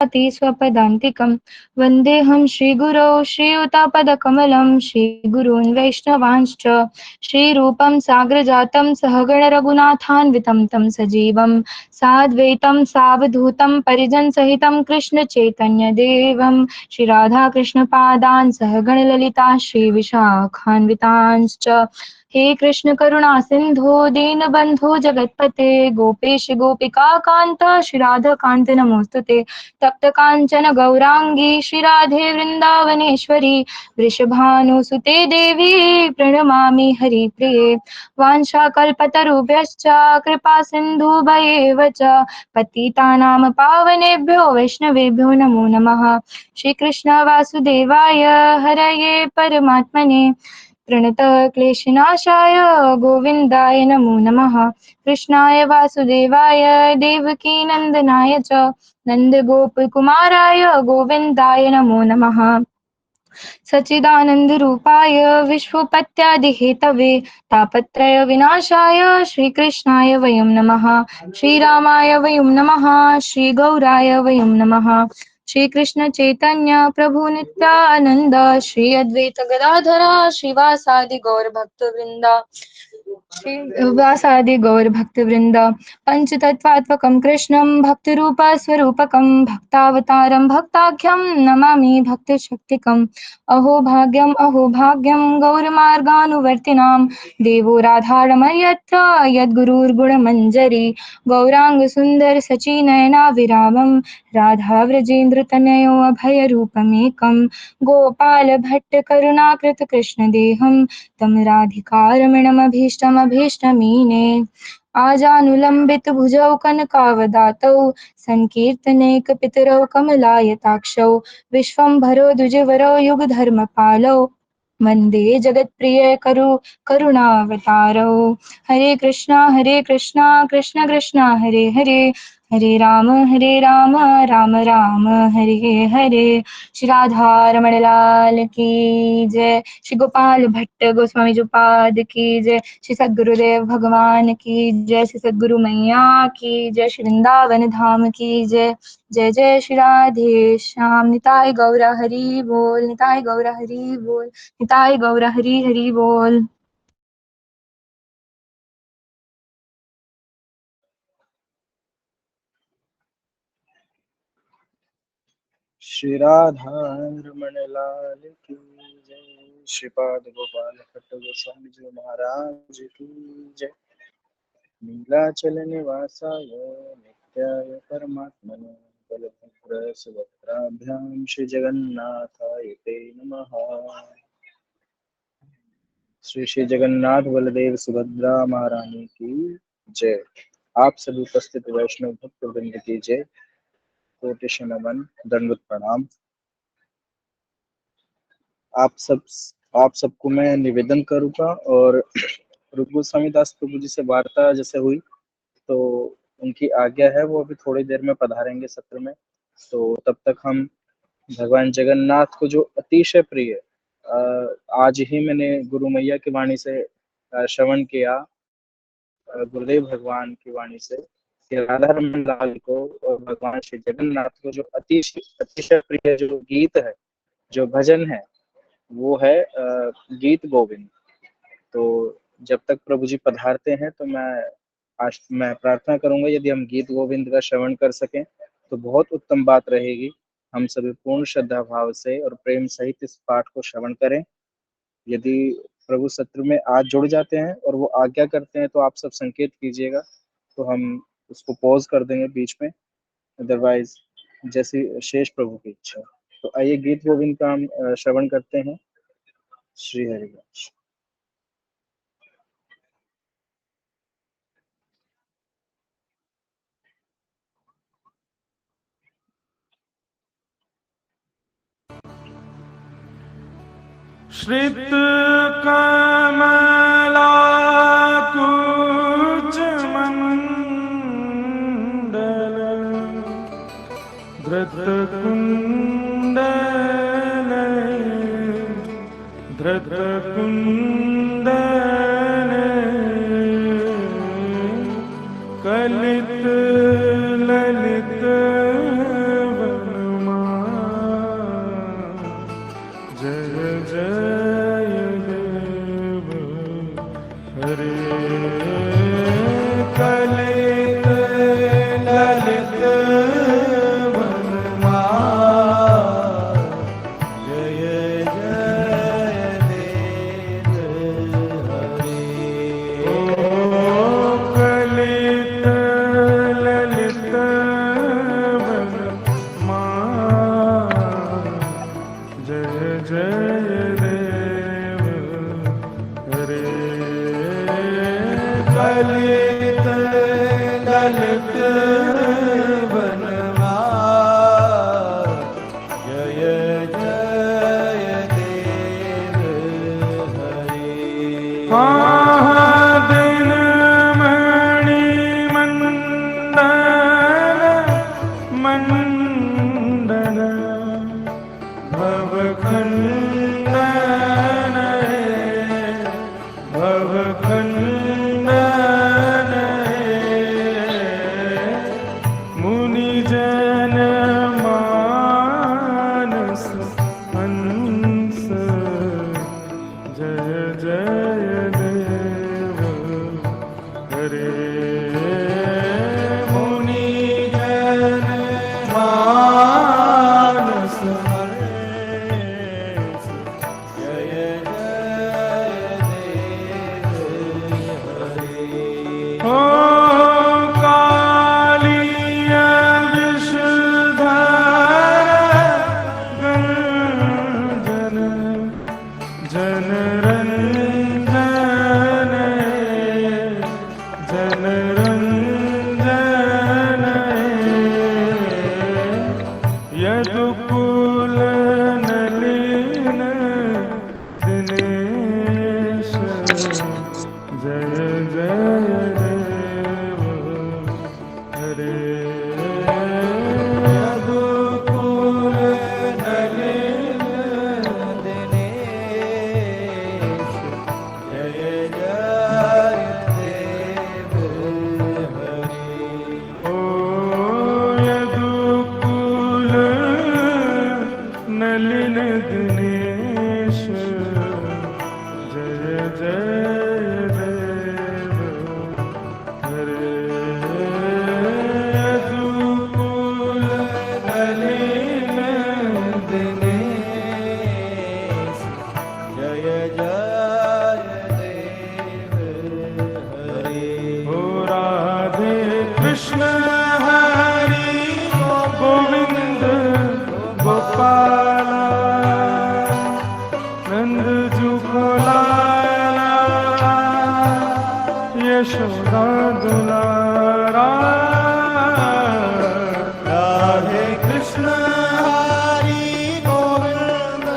स्वपदान्तिकं वन्देऽहं श्रीगुरौ श्रीयुतापदकमलं श्रीगुरून् वैष्णवांश्च श्रीरूपं साग्रजातं सहगण रघुनाथान्वितं तं सजीवं साद्वैतं सावधूतं परिजनसहितं कृष्णचैतन्यदेवं श्रीराधाकृष्णपादान् सहगण ललिता श्रीविशाखान्वितांश्च हे कृष्ण करुणा सिंधु दीनबंधु जगतपते गोपेश गोपिका कांत श्री राधा कांत नमोस्तुते तप्त कांचन गौरांगी श्री राधे वृंदावनेश्वरी वृषभानुसुते देवी प्रणमामि हरिप्रिये वाञ्छाकल्पतरुभ्यश्च कृपा सिन्धुभयेव च पतितानां पावनेभ्यो वैष्णवेभ्यो नमो नमः श्रीकृष्ण वासुदेवाय हरये परमात्मने प्रणतक्लेशनाशाय गोविन्दाय नमो नमः कृष्णाय वासुदेवाय देवकीनन्दनाय च नन्दगोपकुमाराय गोविन्दाय नमो नमः सच्चिदानन्दरूपाय विश्वोपत्यादिहेतवे तापत्रय विनाशाय श्रीकृष्णाय वयं नमः श्रीरामाय वयं नमः श्रीगौराय वयं नमः श्रीकृष्ण चैतन्य प्रभु नित्यानंद श्री अद्वैत गदाधर श्रीवासादि गौर भक्तवृंद श्रीवासादि गौर भक्तवृंद पंचतत्वात्मकं कृष्णं भक्तिरूपस्वरूपकं भक्तावतारं भक्ताख्यं नमामि भक्तशक्तिकम् अहो भाग्यं गौरमार्गानुवर्तिनां देवो राधारमर्यत्र यद्गुरुर्गुणमञ्जरी गौराङ्गसुन्दरसचिनयना विरामं राधाव्रजेन्द्रतनयो अभयरूपमेकं गोपालभट्टकरुणाकृतकृष्णदेहं तं राधिकारमणमभीष्टमीने आजानुलम्बितभुजौ कनकावदातौ सङ्कीर्तनैकपितरौ कमलायताक्षौ विश्वम्भरो द्विजवरो युगधर्मपालौ वन्दे जगत्प्रिय करुणावतारौ हरे कृष्णा कृष्ण कृष्ण हरे हरे हरे राम राम राम हरे हरे श्री राधा रमण लाल की जय श्री गोपाल भट्ट गोस्वामी जी पाद की जय श्री सद्गुरुदेव भगवान की जय श्री सद्गुरु मैया की जय श्री वृंदावन धाम की जय जय जय श्री राधे श्याम निताय गौर हरि बोल निताय गौर हरि बोल निताय गौर हरि हरि बोल। श्री राधा रमण लाल की जय। श्रीपाद गोपाल भट्ट गोस्वामी जी महाराज की जय। नीलाचल निवासाय नित्याय परमात्मने बलभद्र सुभद्राभ्यां श्री जगन्नाथाय ते नमः। श्री श्री जगन्नाथ बलदेव सुभद्रा महारानी की जय। आप सभी उपस्थित वैष्णव भक्त वृंद की जय। कोटि नमन दंडवत प्रणाम। आप सबको मैं निवेदन करूंगा और रूप गोस्वामी दास प्रभु जी से वार्ता जैसे हुई तो उनकी आज्ञा है, वो अभी थोड़ी देर में पधारेंगे सत्र में। तो तब तक हम भगवान जगन्नाथ को जो अतिशय प्रिय आज ही मैंने गुरु मैया की वाणी से श्रवण किया, गुरुदेव भगवान की वाणी से कि राधा रमन लाल को और भगवान श्री जगन्नाथ को जो अतिशय अतिशय प्रिय जो गीत है, जो भजन है, वो है गीत गोविंद। तो जब तक प्रभु जी पधारते हैं तो मैं प्रार्थना करूंगा यदि हम गीत गोविंद का श्रवण कर सकें तो बहुत उत्तम बात रहेगी। हम सभी पूर्ण श्रद्धा भाव से और प्रेम सहित इस पाठ को श्रवण करें। यदि प्रभु सत्र में आज जुड़ जाते हैं और वो आज्ञा करते हैं तो आप सब संकेत कीजिएगा, तो हम उसको पॉज कर देंगे बीच में, अदरवाइज जैसी शेष प्रभु की इच्छा। तो आइए गीत गोविंद का हम श्रवण करते हैं। श्री हरिवंश। श्रित कमला कुच मंडल धृत कुंडल धृत कुंडल कलित ललित वन यदुकुल नलिन दिनेश जय जय देव हरे यदुकुल नलिन दिनेश जय जय देव हरे ओ यदुकुल नलिन दिनेश जय जय देव हरे यदुकुल नलिन दिनेश जय जय देव हरे ओ राधे कृष्ण हरि गोविंद गोपाला नंद जू को लाला यशोदा दुलारा राधे कृष्ण हरि गोविंद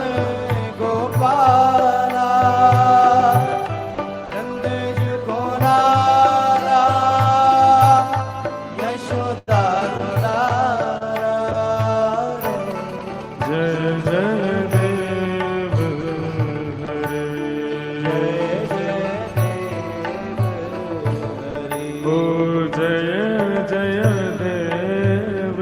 गोपाला नंद जी को लाला यशोदा दुलारा जय जय देव हरे ओ जय जय देव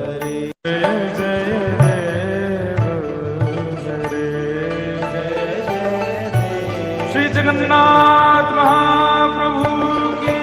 हरे जय जय देव हरे श्री जगन्नाथ महाप्रभु की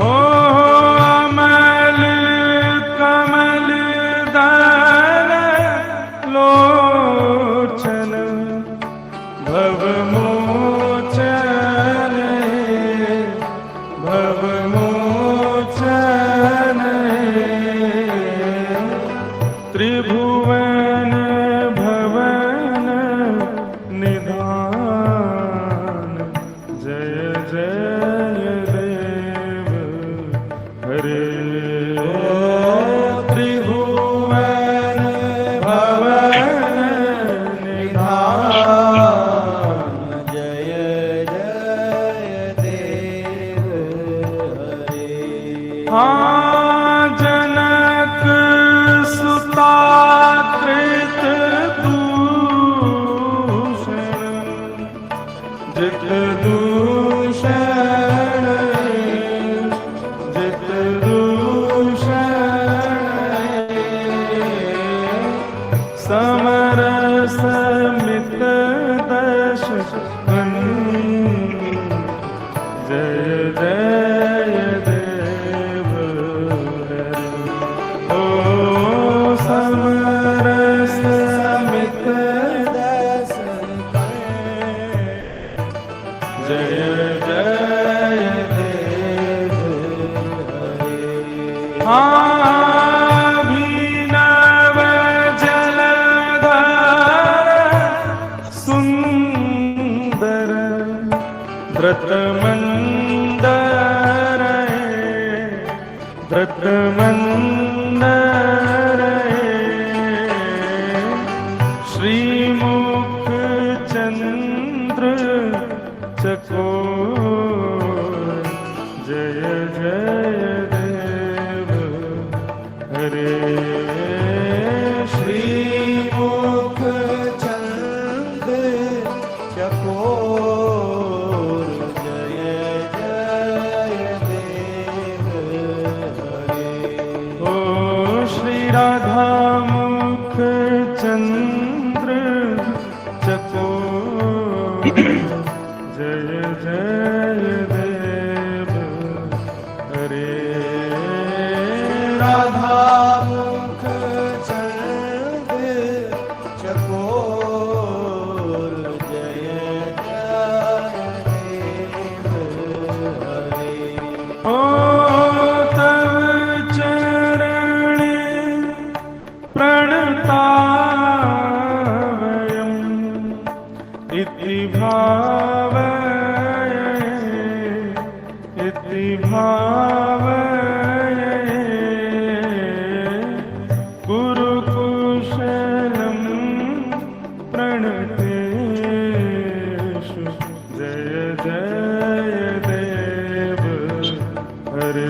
ओ अमल कमल दल लोचन भव मोचन त्रिभुवन भवन निधान जय जय देव हरे त्रिभुवन भवन निधान जय जय देव हरे हाँ जनक सुता कृत दूषण जित दूषण जित दूषण समरस मित दश जय जय देव हरे ओ समरस मित दस जय जय देव हरे अभिनव जलधर सुंदर व्रतमंदर व्रतमंदर श्रीमुख चंद्र चकोर जय जय देव हरे श्रीमुख चंद्र चकोर जय जय देव हरे ओ श्री राधा मुख चंद्र चकोर जय जय देव हरे राधा मुख चंद चकोर जय जय देव हरे ओ तव चरण प्रणतावयम् इति भावये गुरुकुशलं प्रणतेषु जय जय देव हरे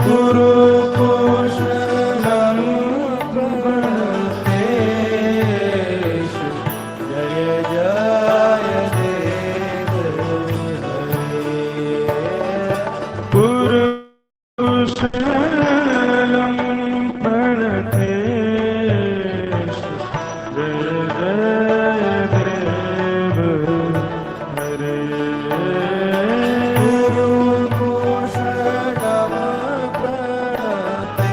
गुरुकुशलं प्रणतेषु जय जय देव हरे कुरुकुशलं प्रणतेषु जय जय देव हरे गुरुकुशलं प्रणतेषु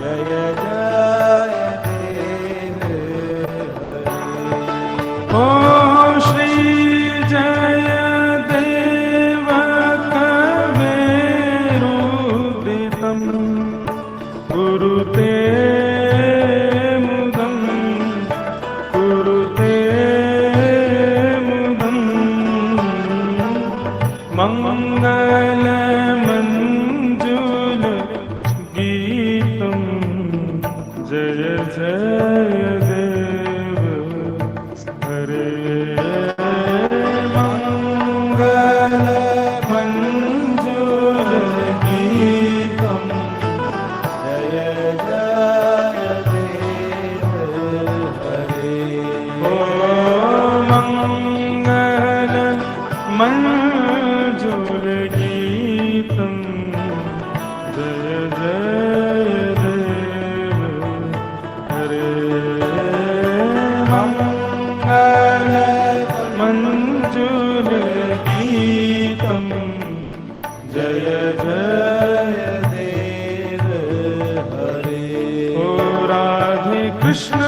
जय जय देव ओ श्री जय देव कवेरुदितं कुरुते मुदं कुरुते मुदं मङ्गलमञ्जुल गीतं जय जय देव हरे मङ्गलमञ्जुल गीतं जय जय देव हरे ओ मङ्गलमञ्जुल गीतं जय जय देव हरे मङ्गलमञ्जुल गीतं जय जय देव हरे ओ राधे कृष्ण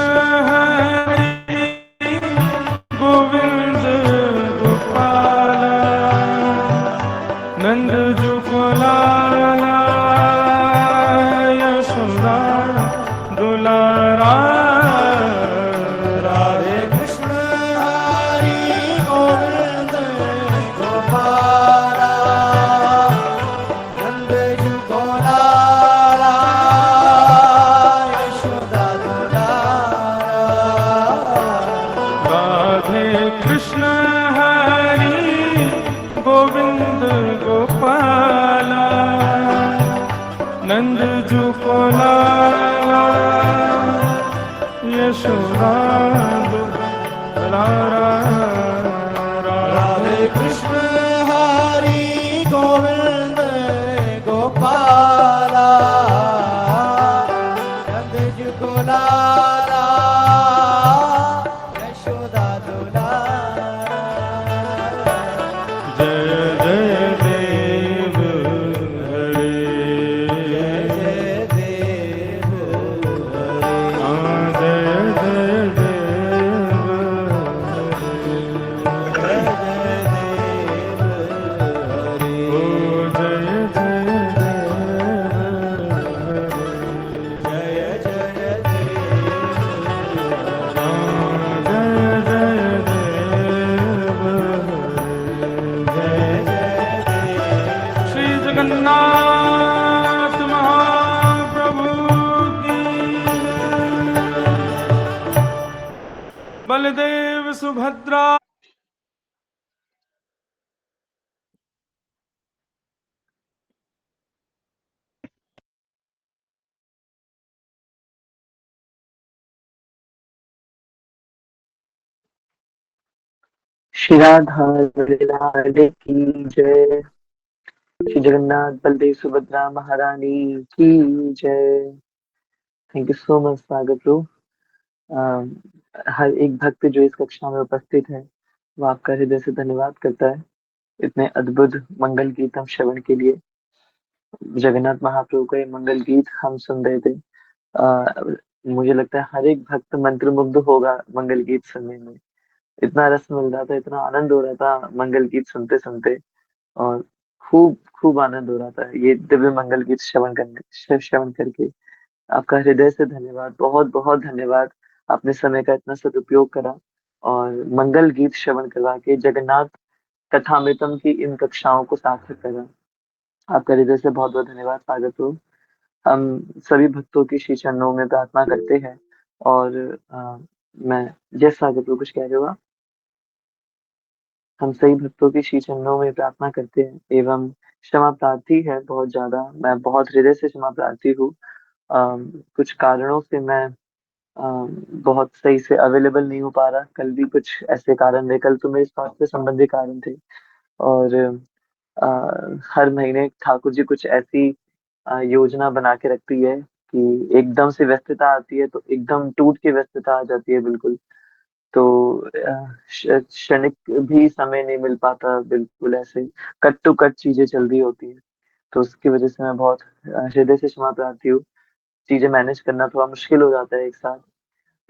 हरे गोविंद गोपाल नंद जो लाला यशोदा दुलारा राधे कृष्ण हरि गोविंद गोपाला नंद जी को लाला यशोदा दुलारा राधे कृष्ण हरि गोविंद गोपाला नंद जो लाला यशोदा दुलारा राधे कृष्ण हरि गोविंद गोपाला नंद जी को लाला यशोदा दुलारा जय जय देव हरे जय देव हरे जय जय देव हरे जय देव हरे ओ जय जय देव हरे जय जय देव श्री जगन्नाथ महाप्रभु की बलदेव सुभद्रा श्री राधा लाल की जय। श्री जगन्नाथ बलदेव सुभद्रा महारानी की जय। Thank you so much Sagar bro. हर एक भक्त जो इस कक्षा में उपस्थित है वो आपका हृदय से धन्यवाद करता है इतने अद्भुत मंगल गीतम श्रवण के लिए। जगन्नाथ महाप्रभु का ये मंगल गीत हम सुन रहे थे। मुझे लगता है हर एक भक्त मंत्रमुग्ध होगा मंगल गीत सुनने में। इतना रस मिल रहा था, इतना आनंद हो रहा था मंगल गीत सुनते सुनते, और खूब खूब आनंद हो रहा था ये दिव्य मंगल गीत श्रवण करके। आपका हृदय से धन्यवाद, बहुत बहुत धन्यवाद। आपने समय का इतना सदुपयोग करा और मंगल गीत श्रवण करवा के जगन्नाथ कथामृतम की इन कक्षाओं को सार्थक करा। आपका हृदय से बहुत बहुत धन्यवाद सागर प्रभु। हम सभी भक्तों की श्री चरणों में प्रार्थना करते हैं। और मैं, जय सागर प्रभु, कुछ कह रहे हो आप? हम सभी भक्तों की श्री चरणों में प्रार्थना करते हैं एवं क्षमा प्रार्थी है बहुत ज्यादा। मैं बहुत हृदय से क्षमा प्रार्थी हूँ। कुछ कारणों से मैं बहुत सही से अवेलेबल नहीं हो पा रहा। कल भी कुछ ऐसे कारण रहे, कल तो मेरे स्वास्थ्य संबंधी कारण थे। और हर महीने ठाकुर जी कुछ ऐसी योजना बना के रखती है कि एकदम से व्यस्तता आती है तो एकदम टूट के व्यस्तता आ जाती है बिल्कुल। तो क्षणिक भी समय नहीं मिल पाता, बिल्कुल ऐसे कट टू कट चीजें चल रही होती है। तो उसकी वजह से मैं बहुत हृदय से क्षमा प्रार्थी हूँ। चीजें मैनेज करना थोड़ा मुश्किल हो जाता है एक साथ।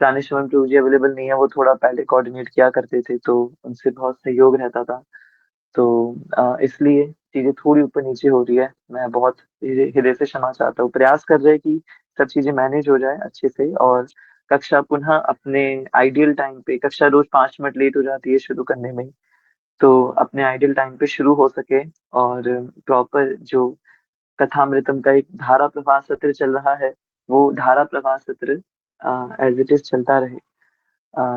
प्राणेश्वरम प्रभु जी अवेलेबल नहीं है, वो थोड़ा पहले कोऑर्डिनेट किया करते थे तो उनसे बहुत सहयोग रहता था। तो इसलिए चीजें थोड़ी ऊपर नीचे हो रही है। मैं बहुत हृदय से क्षमा चाहता हूँ। प्रयास कर रहे हैं कि सब चीजें मैनेज हो जाए अच्छे से और कक्षा पुनः अपने आइडियल टाइम पे, कक्षा रोज 5 मिनट लेट हो जाती है शुरू करने में, तो अपने आइडियल टाइम पे शुरू हो सके और प्रॉपर जो कथामृतम का एक धारा प्रवाह सत्र चल रहा है वो धारा प्रवाह सत्र एज इट इज चलता रहे।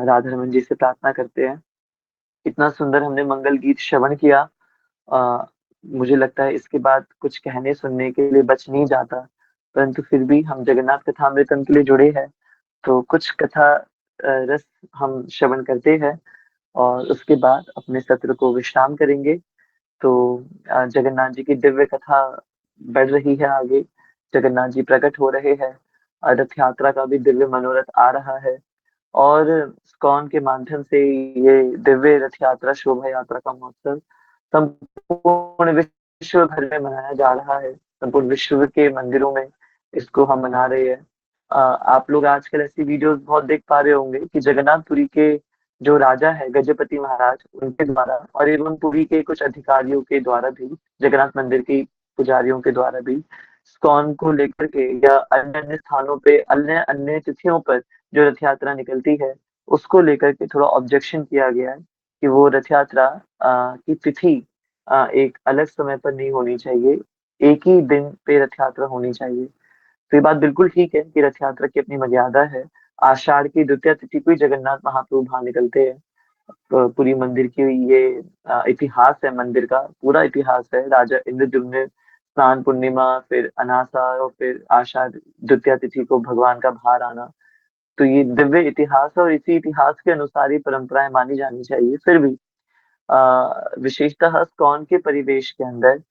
राधा रमन जी से प्रार्थना करते हैं। इतना सुंदर हमने मंगल गीत श्रवण किया। अ, मुझे लगता है इसके बाद कुछ कहने सुनने के लिए बच नहीं जाता, परंतु फिर भी हम जगन्नाथ कथामृतम के लिए जुड़े हैं तो कुछ कथा रस हम श्रवण करते हैं और उसके बाद अपने सत्र को विश्राम करेंगे। तो जगन्नाथ जी की दिव्य कथा बढ़ रही है आगे। जगन्नाथ जी प्रकट हो रहे हैं। रथ यात्रा का भी दिव्य मनोरथ आ रहा है और इस्कॉन के माध्यम से ये दिव्य रथ यात्रा, शोभा यात्रा का महोत्सव संपूर्ण विश्व भर में मनाया जा रहा है। संपूर्ण विश्व के मंदिरों में इसको हम मना रहे हैं। आप लोग आजकल ऐसी वीडियोस बहुत देख पा रहे होंगे कि जगन्नाथपुरी के जो राजा है गजपति महाराज, उनके द्वारा और एवं पुरी के कुछ अधिकारियों के द्वारा भी, जगन्नाथ मंदिर के पुजारियों के द्वारा भी इस्कॉन को लेकर के या अन्य अन्य स्थानों पे अन्य अन्य तिथियों पर जो रथ यात्रा निकलती है उसको लेकर के थोड़ा ऑब्जेक्शन किया गया है कि वो रथ यात्रा की तिथि एक अलग समय पर नहीं होनी चाहिए, एक ही दिन पे रथ यात्रा होनी चाहिए। तो ये बात बिल्कुल ठीक है कि रथ यात्रा की अपनी मर्यादा है। आषाढ़ की द्वितीय तिथि को ही जगन्नाथ महाप्रभु बाहर निकलते हैं। पूरी मंदिर की ये इतिहास है, मंदिर का पूरा इतिहास है। राजा इंद्रद्युम्न स्नान पूर्णिमा, फिर अनासा और फिर आषाढ़ द्वितीय तिथि को भगवान का बाहर आना। तो ये दिव्य इतिहास है और इसी इतिहास के अनुसार ही परंपराएं मानी जानी चाहिए। फिर भी विशेषतः इस्कॉन के परिवेश के अंदर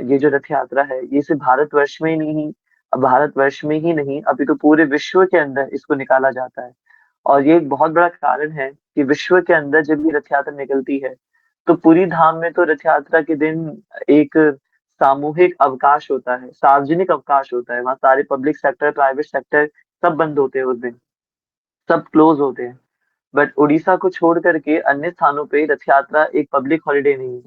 ये जो रथ यात्रा है ये सिर्फ भारतवर्ष में ही नहीं, भारतवर्ष में ही नहीं अभी तो पूरे विश्व के अंदर इसको निकाला जाता है। और ये एक बहुत बड़ा कारण है कि विश्व के अंदर जब ये रथ यात्रा निकलती है तो पूरी धाम में तो रथ यात्रा के दिन एक सामूहिक अवकाश होता है, सार्वजनिक अवकाश होता है। वहाँ सारे पब्लिक सेक्टर, प्राइवेट सेक्टर सब बंद होते हैं उस दिन, सब क्लोज होते हैं। बट उड़ीसा को छोड़ करके अन्य स्थानों पे रथ यात्रा एक पब्लिक हॉलिडे नहीं है,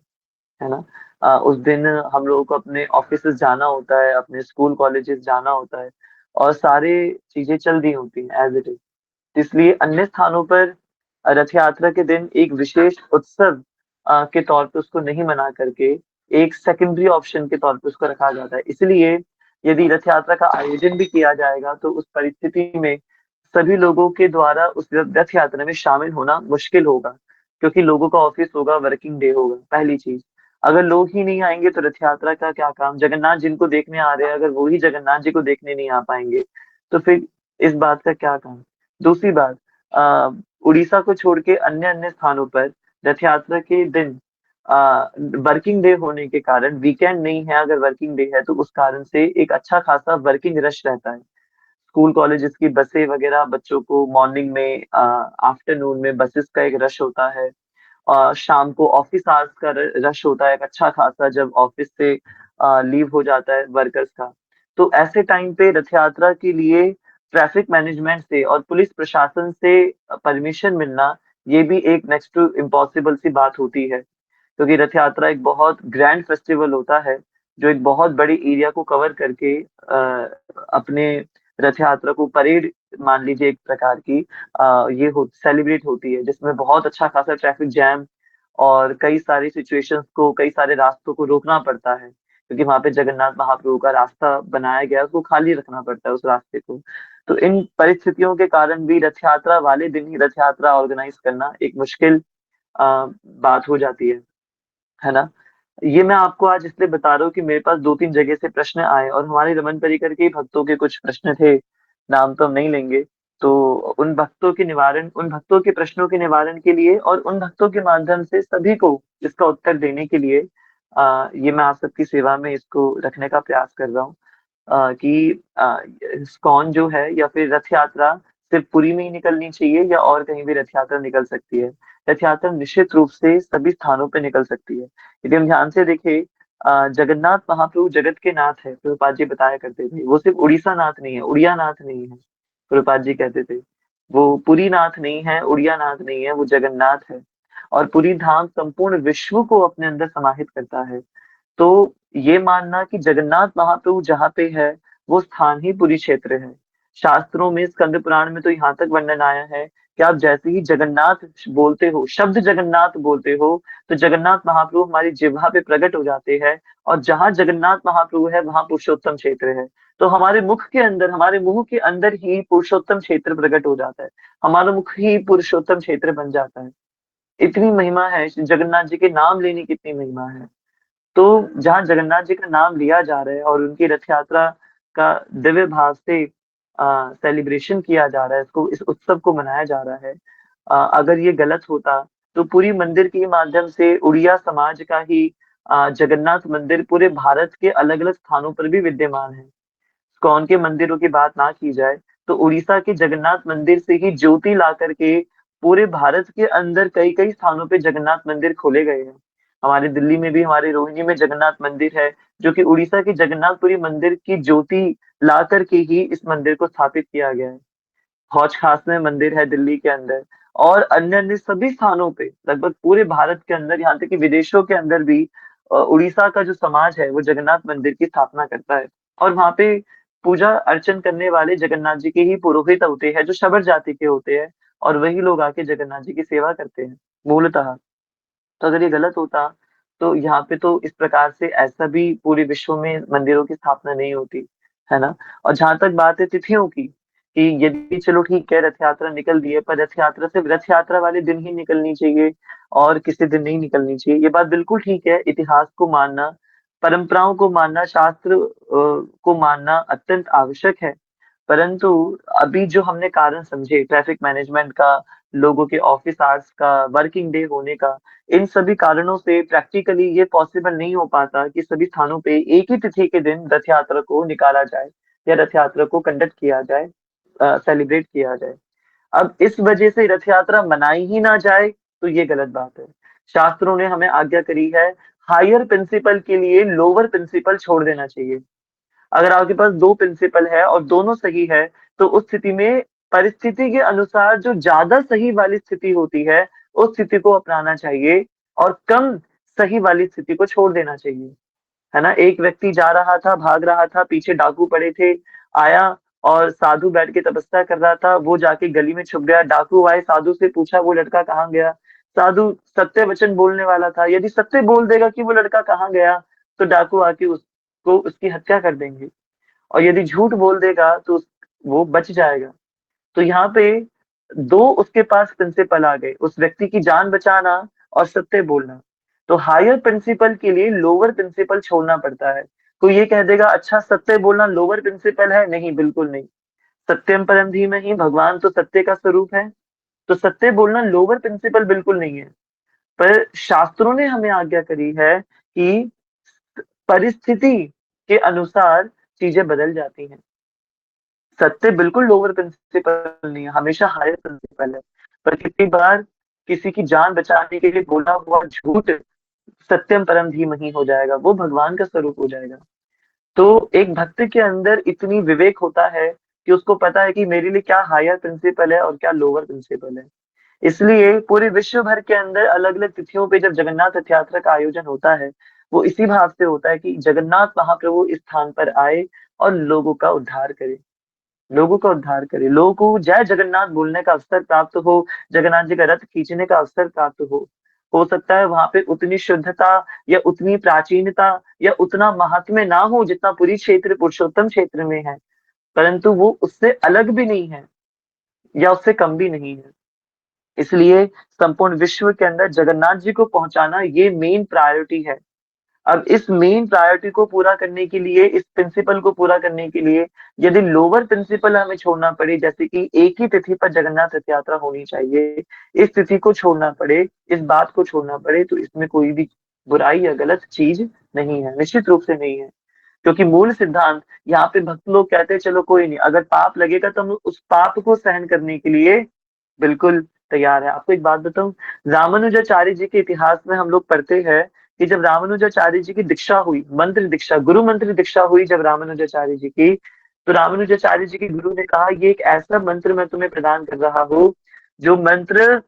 है ना। उस दिन हम लोगों को अपने ऑफिस जाना होता है, अपने स्कूल कॉलेजेस जाना होता है और सारे चीजें चल रही होती हैं एज इट इज। इसलिए अन्य स्थानों पर रथ यात्रा के दिन एक विशेष उत्सव के तौर पे उसको नहीं मना करके एक सेकेंडरी ऑप्शन के तौर पे उसको रखा जाता है। इसलिए यदि रथ यात्रा का आयोजन भी किया जाएगा तो उस परिस्थिति में सभी लोगों के द्वारा उस रथ यात्रा में शामिल होना मुश्किल होगा, क्योंकि लोगों का ऑफिस होगा, वर्किंग डे होगा। पहली चीज, अगर लोग ही नहीं आएंगे तो रथ यात्रा का क्या काम। जगन्नाथ जिनको देखने आ रहे हैं अगर वो ही जगन्नाथ जी को देखने नहीं आ पाएंगे तो फिर इस बात का क्या काम। दूसरी बात, उड़ीसा को छोड़ के अन्य अन्य स्थानों पर रथ यात्रा के दिन वर्किंग डे होने के कारण, वीकेंड नहीं है, अगर वर्किंग डे है तो उस कारण से एक अच्छा खासा वर्किंग रश रहता है। स्कूल कॉलेजेस की बसें वगैरह बच्चों को मॉर्निंग में आफ्टरनून में बसेस का एक रश होता है। शाम को ऑफिस आवर्स का रश होता है एक अच्छा खासा, जब ऑफिस से लीव हो जाता है वर्कर्स का। तो ऐसे टाइम पे रथ यात्रा के लिए ट्रैफिक मैनेजमेंट से और पुलिस प्रशासन से परमिशन मिलना, ये भी एक नेक्स्ट टू इम्पॉसिबल सी बात होती है। क्योंकि रथ यात्रा एक बहुत ग्रैंड फेस्टिवल होता है, जो एक बहुत बड़े एरिया को कवर करके अपने रथ यात्रा को परेड मान लीजिए एक प्रकार की ये हो सेलिब्रेट होती है, जिसमें बहुत अच्छा खासा ट्रैफिक जैम और कई सारी सिचुएशंस को, कई सारे रास्तों को रोकना पड़ता है, क्योंकि वहां पे जगन्नाथ महाप्रभु का रास्ता बनाया गया है, उसको खाली रखना पड़ता है उस रास्ते को। तो इन परिस्थितियों के कारण भी रथ यात्रा वाले दिन ही रथ यात्रा ऑर्गेनाइज करना एक मुश्किल बात हो जाती है ना? ये मैं आपको आज इसलिए बता रहा हूँ कि मेरे पास 2-3 जगह से प्रश्न आए और हमारे रमन परिकर के ही भक्तों के कुछ प्रश्न थे, नाम तो हम नहीं लेंगे। तो उन भक्तों के प्रश्नों के निवारण के लिए और उन भक्तों के माध्यम से सभी को इसका उत्तर देने के लिए ये मैं आप सबकी सेवा में इसको रखने का प्रयास कर रहा हूँ। कि इस्कॉन जो है या फिर रथ यात्रा सिर्फ पुरी में ही निकलनी चाहिए या और कहीं भी रथ यात्रा निकल सकती है? रथ यात्रा निश्चित रूप से सभी स्थानों पे निकल सकती है। यदि हम ध्यान से देखें, जगन्नाथ महाप्रभु जगत के नाथ है, प्रभुपाद जी बताया करते थे। वो सिर्फ उड़ीसा नाथ नहीं है, उड़िया नाथ नहीं है, प्रभुपाद जी कहते थे। वो पुरी नाथ नहीं है, उड़िया नाथ नहीं है, वो जगन्नाथ है। और पुरी धाम संपूर्ण विश्व को अपने अंदर समाहित करता है। तो ये मानना कि जगन्नाथ महाप्रभु जहाँ पे है, वो स्थान ही पुरी क्षेत्र है। शास्त्रों में, स्कंद पुराण में तो यहाँ तक वर्णन आया है कि आप जैसे ही जगन्नाथ बोलते हो, शब्द जगन्नाथ बोलते हो, तो जगन्नाथ महाप्रभु हमारी जिह्वा पे प्रकट हो जाते हैं। और जहाँ जगन्नाथ महाप्रभु है, वहाँ पुरुषोत्तम क्षेत्र है। तो हमारे मुख के अंदर, हमारे मुंह के अंदर ही पुरुषोत्तम क्षेत्र प्रकट हो जाता है। हमारा मुख ही पुरुषोत्तम क्षेत्र बन जाता है। इतनी महिमा है जगन्नाथ जी के नाम लेने की, इतनी महिमा है। तो जहाँ जगन्नाथ जी का नाम लिया जा रहा है और उनकी रथ यात्रा का दिव्य भाव से सेलिब्रेशन किया जा रहा है, इसको, इस उत्सव को मनाया जा रहा है, अगर ये गलत होता तो पूरी मंदिर के माध्यम से उड़िया समाज का ही जगन्नाथ मंदिर पूरे भारत के अलग अलग स्थानों पर भी विद्यमान है। इस्कॉन के मंदिरों की बात ना की जाए तो उड़ीसा के जगन्नाथ मंदिर से ही ज्योति ला करके पूरे भारत के अंदर कई कई स्थानों पे जगन्नाथ मंदिर खोले गए हैं। हमारे दिल्ली में भी, हमारे रोहिणी में जगन्नाथ मंदिर है, जो कि उड़ीसा के जगन्नाथपुरी मंदिर की ज्योति ला करके ही इस मंदिर को स्थापित किया गया है। हौज खास में मंदिर है दिल्ली के अंदर, और अन्य अन्य सभी स्थानों पे, लगभग पूरे भारत के अंदर, यहाँ तक कि विदेशों के अंदर भी उड़ीसा का जो समाज है वो जगन्नाथ मंदिर की स्थापना करता है। और वहाँ पे पूजा अर्चन करने वाले जगन्नाथ जी के ही पुरोहित होते हैं, जो शबर जाति के होते हैं, और वही लोग आके जगन्नाथ जी की सेवा करते हैं मूलतः। तो अगर ये गलत होता तो यहाँ पे तो इस प्रकार से ऐसा भी पूरे विश्व में मंदिरों की स्थापना नहीं होती, है ना? और जहां तक बात है तिथियों की, कि यदि चलो ठीक है रथ यात्रा निकल दी है, पर रथ यात्रा सिर्फ रथ यात्रा वाले दिन ही निकलनी चाहिए और किसी दिन नहीं निकलनी चाहिए, ये बात बिल्कुल ठीक है। इतिहास को मानना, परंपराओं को मानना, शास्त्र को मानना अत्यंत आवश्यक है। परंतु अभी जो हमने कारण समझे, ट्रैफिक मैनेजमेंट का, लोगों के ऑफिस आवर्स का, वर्किंग डे होने का, इन सभी कारणों से प्रैक्टिकली ये पॉसिबल नहीं हो पाता कि सभी स्थानों पे एक ही तिथि के दिन रथ यात्रा को निकाला जाए या रथ यात्रा को कंडक्ट किया जाए, सेलिब्रेट किया जाए। अब इस वजह से रथ यात्रा मनाई ही ना जाए तो ये गलत बात है। शास्त्रों ने हमें आज्ञा करी है, हायर प्रिंसिपल के लिए लोअर प्रिंसिपल छोड़ देना चाहिए। अगर आपके पास 2 प्रिंसिपल है और दोनों सही है, तो उस स्थिति में परिस्थिति के अनुसार जो ज़्यादा सही वाली स्थिति होती है, उस स्थिति को अपनाना चाहिए और कम सही वाली स्थिति को छोड़ देना चाहिए, है ना? एक व्यक्ति जा रहा था, भाग रहा था, पीछे डाकू पड़े थे, आया और साधु बैठ के तपस्या कर रहा था, वो जाके गली में छुप गया। डाकू आए, साधु से पूछा वो लड़का कहाँ गया? साधु सत्य वचन बोलने वाला था, यदि सत्य बोल देगा कि वो लड़का कहाँ गया, तो डाकू आके उसको, उसकी हत्या कर देंगे। और यदि झूठ बोल देगा तो वो बच जाएगा। तो यहाँ पे 2 उसके पास प्रिंसिपल आ गए, उस व्यक्ति की जान बचाना और सत्य बोलना। तो हायर प्रिंसिपल के लिए लोअर प्रिंसिपल छोड़ना पड़ता है। कोई ये कह देगा अच्छा सत्य बोलना लोअर प्रिंसिपल है? नहीं, बिल्कुल नहीं। सत्यम परम धीमहि, भगवान तो सत्य का स्वरूप है, तो सत्य बोलना लोअर प्रिंसिपल बिल्कुल नहीं है। पर शास्त्रों ने हमें आज्ञा करी है कि परिस्थिति के अनुसार चीजें बदल जाती हैं। सत्य बिल्कुल लोअर प्रिंसिपल नहीं है, हमेशा हायर प्रिंसिपल है। पर कितनी बार किसी की जान बचाने के लिए बोला हुआ झूठ सत्यम परम धीमहि हो जाएगा, वो भगवान का स्वरूप हो जाएगा। तो एक भक्त के अंदर इतनी विवेक होता है कि उसको पता है कि मेरे लिए क्या हायर प्रिंसिपल है और क्या लोअर प्रिंसिपल है। इसलिए पूरे विश्व भर के अंदर अलग अलग तिथियों पे जब जगन्नाथ रथ यात्रा का आयोजन होता है, वो इसी भाव से होता है कि जगन्नाथ महाप्रभु इस स्थान पर आए और लोगों का उद्धार करे, लोगों का उद्धार करे, लोगों को जय जगन्नाथ बोलने का अवसर प्राप्त हो, जगन्नाथ जी का रथ खींचने का अवसर प्राप्त हो सकता है वहां पे उतनी शुद्धता या उतनी प्राचीनता या उतना महात्म्य ना हो जितना पुरी क्षेत्र पुरुषोत्तम क्षेत्र में है, परंतु वो उससे अलग भी नहीं है या उससे कम भी नहीं है। इसलिए संपूर्ण विश्व के अंदर जगन्नाथ जी को पहुंचाना ये मेन प्रायोरिटी है। अब इस मेन प्रायोरिटी को पूरा करने के लिए, इस प्रिंसिपल को पूरा करने के लिए यदि लोअर प्रिंसिपल हमें छोड़ना पड़े, जैसे कि एक ही तिथि पर जगन्नाथ रथ यात्रा होनी चाहिए, इस तिथि को छोड़ना पड़े, इस बात को छोड़ना पड़े, तो इसमें कोई भी बुराई या गलत चीज नहीं है, निश्चित रूप से नहीं है। क्योंकि मूल सिद्धांत यहाँ पे भक्त लोग कहते हैं चलो कोई नहीं, अगर पाप लगेगा तो हम उस पाप को सहन करने के लिए बिल्कुल तैयार है। आपको एक बात बताऊं, रामानुजाचार्य जी के इतिहास में हम लोग पढ़ते हैं कि जब रामानुजाचार्य जी की दीक्षा हुई, मंत्र दीक्षा, गुरु मंत्र दीक्षा हुई जब रामानुजाचार्य जी की, तो रामानुजाचार्य जी के गुरु ने कहा ये एक ऐसा मंत्र मैं तुम्हें प्रदान कर रहा हूँ जो मंत्र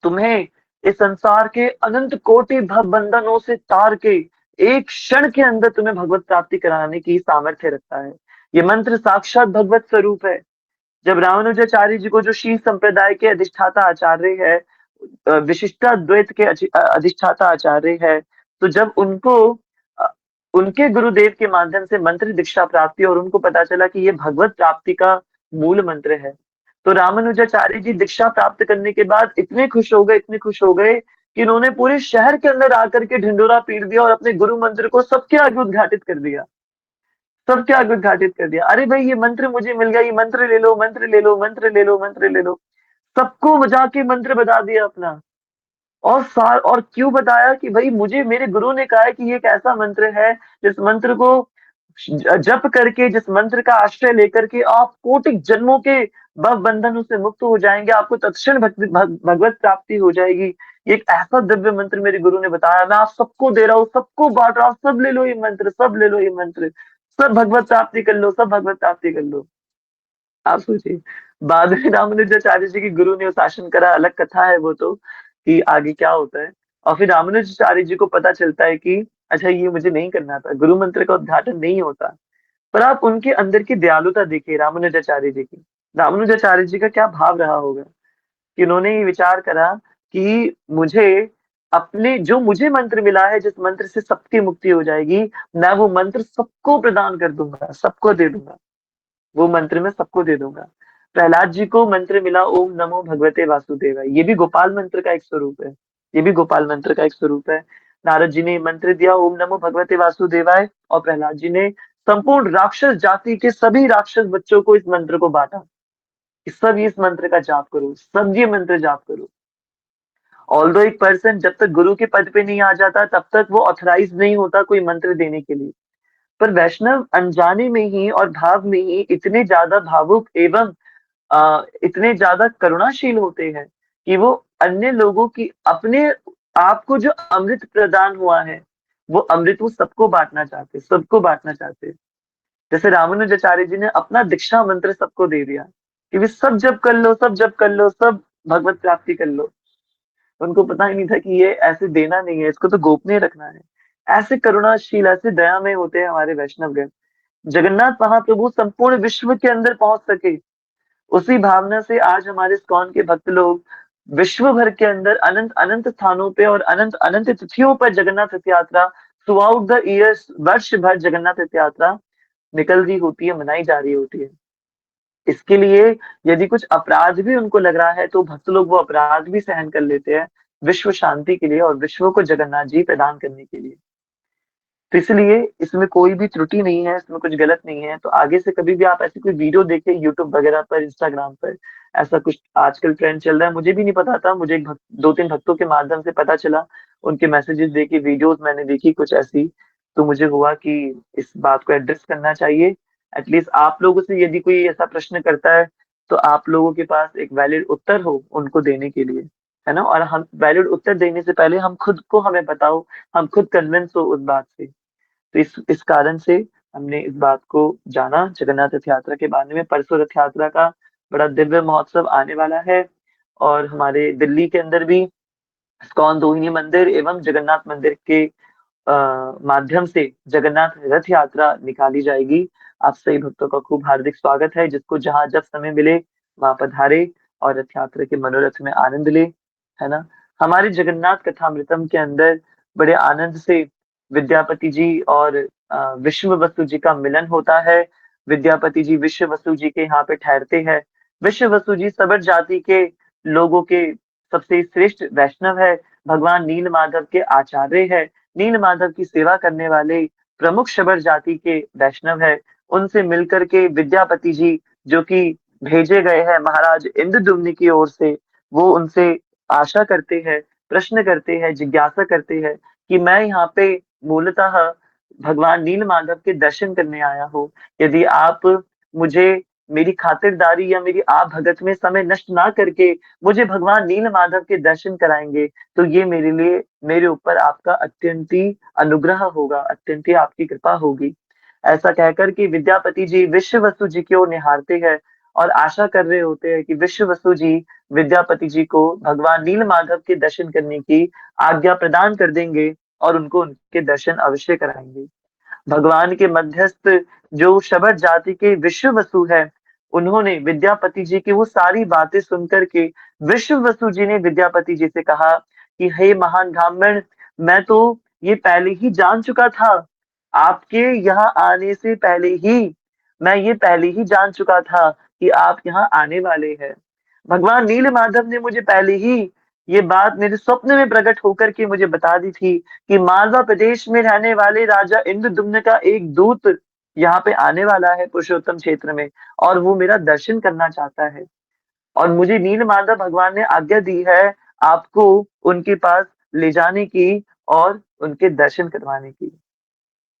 तुम्हें इस संसार के अनंत कोटि भव बंधनों से तार के एक क्षण के अंदर तुम्हें भगवत प्राप्ति कराने की सामर्थ्य रखता है। ये मंत्र साक्षात भगवत स्वरूप है। जब रामानुजाचार्य जी को, जो शील संप्रदाय के अधिष्ठाता आचार्य है, विशिष्टाद्वैत के अधिष्ठाता आचार्य है, तो जब उनको अ, उनके गुरुदेव के माध्यम से मंत्र दीक्षा प्राप्ति और उनको पता चला कि ये भगवत प्राप्ति का मूल मंत्र है, तो रामानुजाचार्य जी दीक्षा प्राप्त करने के बाद इतने खुश हो गए, इतने खुश हो गए कि इन्होंने पूरे शहर के अंदर आकर के ढिंडोरा पीट दिया और अपने गुरु मंत्र को सबके आगे उद्घाटित कर दिया, सबके आगे उद्घाटित कर दिया। अरे भाई ये मंत्र मुझे मिल गया, ये मंत्र ले लो, मंत्र ले लो, मंत्र ले लो, मंत्र ले लो। सबको जाके मंत्र बता दिया अपना। और क्यों बताया कि भाई मुझे मेरे गुरु ने कहा है कि ये एक ऐसा मंत्र है जिस मंत्र को जप करके, जिस मंत्र का आश्रय लेकर के आप कोटि जन्मों के भव बंधनों से मुक्त हो जाएंगे, आपको तत्क्षण भगवत प्राप्ति हो जाएगी। ये एक ऐसा दिव्य मंत्र मेरे गुरु ने बताया, मैं आप सबको दे रहा हूँ, सबको बांट रहा हूँ, सब ले लो ये मंत्र, सब ले लो ये मंत्र, सब भगवत प्राप्ति कर लो, सब भगवत प्राप्ति कर लो। आप सोचिए, बाद में रामानुजाचार्य जी के गुरु ने उस आश्रम करा, अलग कथा है वो तो, कि आगे क्या होता है। और फिर रामानुजाचार्य जी को पता चलता है कि अच्छा ये मुझे नहीं करना था, गुरु मंत्र का उद्घाटन नहीं होता। पर आप उनके अंदर की दयालुता देखिए रामानुजाचार्य जी की, रामानुजाचार्य जी का क्या भाव रहा होगा कि उन्होंने ये विचार करा कि मुझे अपने, जो मुझे मंत्र मिला है, जिस मंत्र से सबकी मुक्ति हो जाएगी, मैं वो मंत्र सबको प्रदान कर दूंगा, सबको दे दूंगा, वो मंत्र मैं सबको दे दूंगा। प्रहलाद जी को मंत्र मिला ओम नमो भगवते वासुदेवाय, ये भी गोपाल मंत्र का एक स्वरूप है, ये भी गोपाल मंत्र का एक स्वरूप है। नारद जी ने मंत्र दिया ओम नमो भगवते वासुदेवाय, और प्रहलाद जी ने संपूर्ण राक्षस जाति के सभी राक्षस बच्चों को इस मंत्र को बांटा कि सब इस मंत्र का जाप करो, सब ये मंत्र जाप करो। ऑल्दो एक पर्सन जब तक गुरु के पद पे नहीं आ जाता तब तक वो ऑथराइज नहीं होता कोई मंत्र देने के लिए। पर वैष्णव अनजाने में ही और भाव में ही इतने ज्यादा भावुक एवं इतने ज्यादा करुणाशील होते हैं कि वो अन्य लोगों की, अपने आप को जो अमृत प्रदान हुआ है, वो अमृत वो सबको बांटना चाहते, सबको बांटना चाहते। जैसे रामानुजाचार्य जी ने अपना दीक्षा मंत्र सबको दे दिया कि वे सब जप कर लो, सब जप कर लो, सब भगवत प्राप्ति कर लो। उनको पता ही नहीं था कि ये ऐसे देना नहीं है, इसको तो गोपनीय रखना है। ऐसे करुणाशील, ऐसे दयामय होते हैं हमारे वैष्णवगण। जगन्नाथ महाप्रभु संपूर्ण विश्व के अंदर पहुंच सके, उसी भावना से आज हमारे इस्कॉन के भक्त लोग विश्व भर के अंदर अनंत अनंत स्थानों पे और अनंत अनंत तिथियों पर जगन्नाथ रथ यात्रा थ्रू आउट द ईयर्स, वर्ष भर जगन्नाथ रथ यात्रा निकल रही होती है, मनाई जा रही होती है। इसके लिए यदि कुछ अपराध भी उनको लग रहा है तो भक्त लोग वो अपराध भी सहन कर लेते हैं, विश्व शांति के लिए और विश्व को जगन्नाथ जी प्रदान करने के लिए। तो इसलिए इसमें कोई भी त्रुटि नहीं है, इसमें कुछ गलत नहीं है। तो आगे से कभी भी आप ऐसी कोई वीडियो देखें यूट्यूब वगैरह पर, इंस्टाग्राम पर, ऐसा कुछ आजकल ट्रेंड चल रहा है, मुझे भी नहीं पता था, मुझे दो तीन भक्तों के माध्यम से पता चला, उनके मैसेजेस देखे, वीडियोस मैंने देखी कुछ ऐसी, तो मुझे हुआ कि इस बात को एड्रेस करना चाहिए। एटलीस्ट आप लोगों से यदि कोई ऐसा प्रश्न करता है तो आप लोगों के पास एक वैलिड उत्तर हो उनको देने के लिए, है ना? और हम वैलिड उत्तर देने से पहले हम खुद को हमें बताओ, हम खुद कन्विंस हो उस बात से। तो इस कारण से हमने इस बात को जाना जगन्नाथ रथ यात्रा के बारे में। परसों रथ यात्रा का बड़ा दिव्य महोत्सव आने वाला है और हमारे दिल्ली के अंदर भी इस्कॉन रोहिणी मंदिर एवं जगन्नाथ मंदिर के माध्यम से जगन्नाथ रथ यात्रा निकाली जाएगी। आप सभी भक्तों का खूब हार्दिक स्वागत है, जिसको जहां जब समय मिले वहां पधारे और रथ यात्रा के मनोरथ में आनंद ले, है ना? हमारे जगन्नाथ कथामृतम के अंदर बड़े आनंद से विद्यापति जी और विश्व वसु जी का मिलन होता है। विद्यापति जी विश्व वसु जी के यहाँ पे ठहरते हैं। विश्व वसु जी सबर जाति के लोगों के सबसे श्रेष्ठ वैष्णव है, भगवान नील माधव के आचार्य है, नील माधव की सेवा करने वाले प्रमुख शबर जाति के वैष्णव है। उनसे मिलकर के विद्यापति जी जो कि भेजे गए हैं महाराज इंद्रद्युम्न की ओर से, वो उनसे आशा करते हैं, प्रश्न करते हैं, जिज्ञासा करते हैं कि मैं यहाँ पे मूलतः भगवान नील माधव के दर्शन करने आया हूँ। यदि आप मुझे मेरी खातिरदारी या मेरी आप भगत में समय नष्ट ना करके मुझे भगवान नील माधव के दर्शन कराएंगे तो ये मेरे लिए, मेरे ऊपर आपका अत्यंत ही अनुग्रह होगा, अत्यंत ही आपकी कृपा होगी। ऐसा कहकर के विद्यापति जी विश्व वसु जी की ओर निहारते हैं और आशा कर रहे होते हैं कि विश्व वसु जी विद्यापति जी को भगवान नील माधव के दर्शन करने की आज्ञा प्रदान कर देंगे और उनको उनके दर्शन अवश्य कराएंगे। भगवान के मध्यस्थ जो शबर जाति के विश्व वसु है, उन्होंने विद्यापति जी की वो सारी बातें सुनकर के विश्व वसु जी ने विद्यापति जी से कहा कि हे महान ब्राह्मण, मैं तो ये पहले ही जान चुका था, आपके यहाँ आने से पहले ही मैं ये पहले ही जान चुका था कि आप यहाँ आने वाले हैं। भगवान नील माधव ने मुझे पहले ही ये बात मेरे स्वप्न में प्रकट होकर के मुझे बता दी थी कि मालवा प्रदेश में रहने वाले राजा इंद्रद्युम्न का एक दूत यहाँ पे आने वाला है पुरुषोत्तम क्षेत्र में और वो मेरा दर्शन करना चाहता है। और मुझे नील माधव भगवान ने आज्ञा दी है आपको उनके पास ले जाने की और उनके दर्शन करवाने की।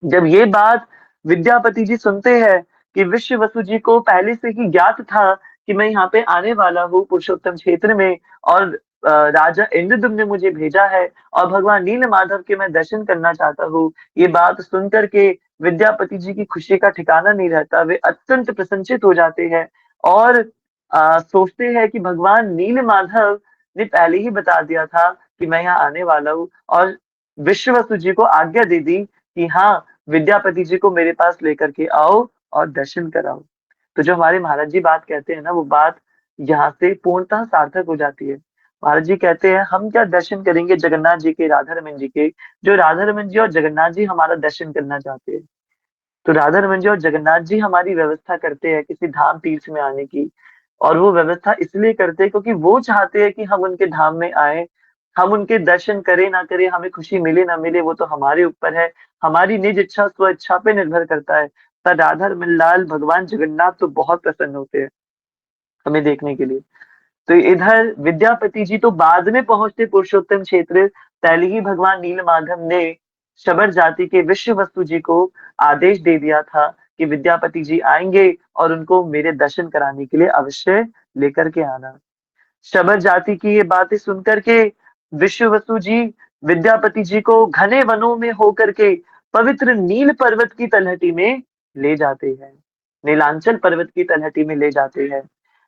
जब ये बात विद्यापति जी सुनते हैं कि विश्व वसु जी को पहले से ही ज्ञात था कि मैं यहाँ पे आने वाला हूँ पुरुषोत्तम क्षेत्र में और राजा इंद्रद्युम्न ने मुझे भेजा है और भगवान नील माधव के मैं दर्शन करना चाहता हूँ। ये बात सुनकर के विद्यापति जी की खुशी का ठिकाना नहीं रहता, वे अत्यंत प्रसन्नचित हो जाते हैं और सोचते हैं कि भगवान नील माधव ने पहले ही बता दिया था कि मैं यहाँ आने वाला हूँ और विश्व वसु जी को आज्ञा दे दी कि हाँ, विद्यापति जी को मेरे पास लेकर के आओ और दर्शन कराओ। तो जो हमारे महाराज जी बात कहते हैं ना, वो बात यहाँ से पूर्णतः सार्थक हो जाती है। महाराज जी कहते हैं हम क्या दर्शन करेंगे जगन्नाथ जी के, राधा रमन जी के, जो राधा रमन जी और जगन्नाथ जी हमारा दर्शन करना चाहते हैं। तो राधा रमन जी और जगन्नाथ जी हमारी व्यवस्था करते हैं किसी धाम तीर्थ में आने की, और वो व्यवस्था इसलिए करते हैं क्योंकि वो चाहते हैं कि हम उनके धाम में आए, हम उनके दर्शन करें ना करें, हमें खुशी मिले ना मिले वो तो हमारे ऊपर है, हमारी निज इच्छा स्व इच्छा पे निर्भर करता है। पर राधा रमन लाल भगवान जगन्नाथ तो बहुत प्रसन्न होते हैं हमें देखने के लिए। तो इधर विद्यापति जी तो बाद में पहुंचते पुरुषोत्तम क्षेत्र, पहले ही भगवान नील माधव ने शबर जाति के विश्व वस्तु जी को आदेश दे दिया था कि विद्यापति जी आएंगे और उनको मेरे दर्शन कराने के लिए अवश्य लेकर के आना। शबर जाति की ये बातें सुनकर के विश्व वसु जी विद्यापति जी को घने वनों में होकर के पवित्र नील पर्वत की तलहटी में ले जाते हैं, नीलांचल पर्वत की तलहटी में ले जाते हैं।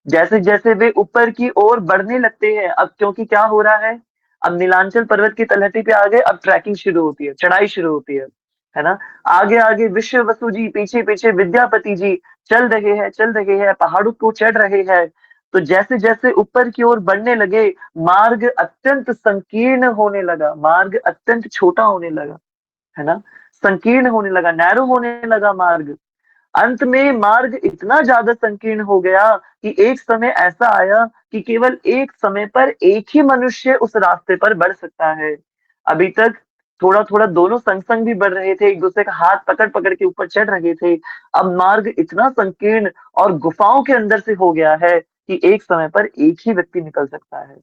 जैसे जैसे वे ऊपर की ओर बढ़ने लगते हैं, अब क्योंकि क्या हो रहा है, अब नीलांचल पर्वत की तलहटी पे आ गए, अब ट्रैकिंग शुरू होती है, चढ़ाई शुरू होती है ना? आगे आगे विश्व वसु जी, पीछे पीछे विद्यापति जी चल रहे हैं, पहाड़ों को चढ़ रहे हैं। तो जैसे जैसे ऊपर की ओर बढ़ने लगे, मार्ग अत्यंत संकीर्ण होने लगा, मार्ग अत्यंत छोटा होने लगा, है ना? संकीर्ण होने लगा, नैरो होने लगा मार्ग। अंत में मार्ग इतना ज्यादा संकीर्ण हो गया कि एक समय ऐसा आया कि केवल एक समय पर एक ही मनुष्य उस रास्ते पर बढ़ सकता है। अभी तक थोड़ा थोड़ा दोनों संग संग भी बढ़ रहे थे, एक दूसरे का हाथ पकड़ पकड़ के ऊपर चढ़ रहे थे। अब मार्ग इतना संकीर्ण और गुफाओं के अंदर से हो गया है कि एक समय पर एक ही व्यक्ति निकल सकता है।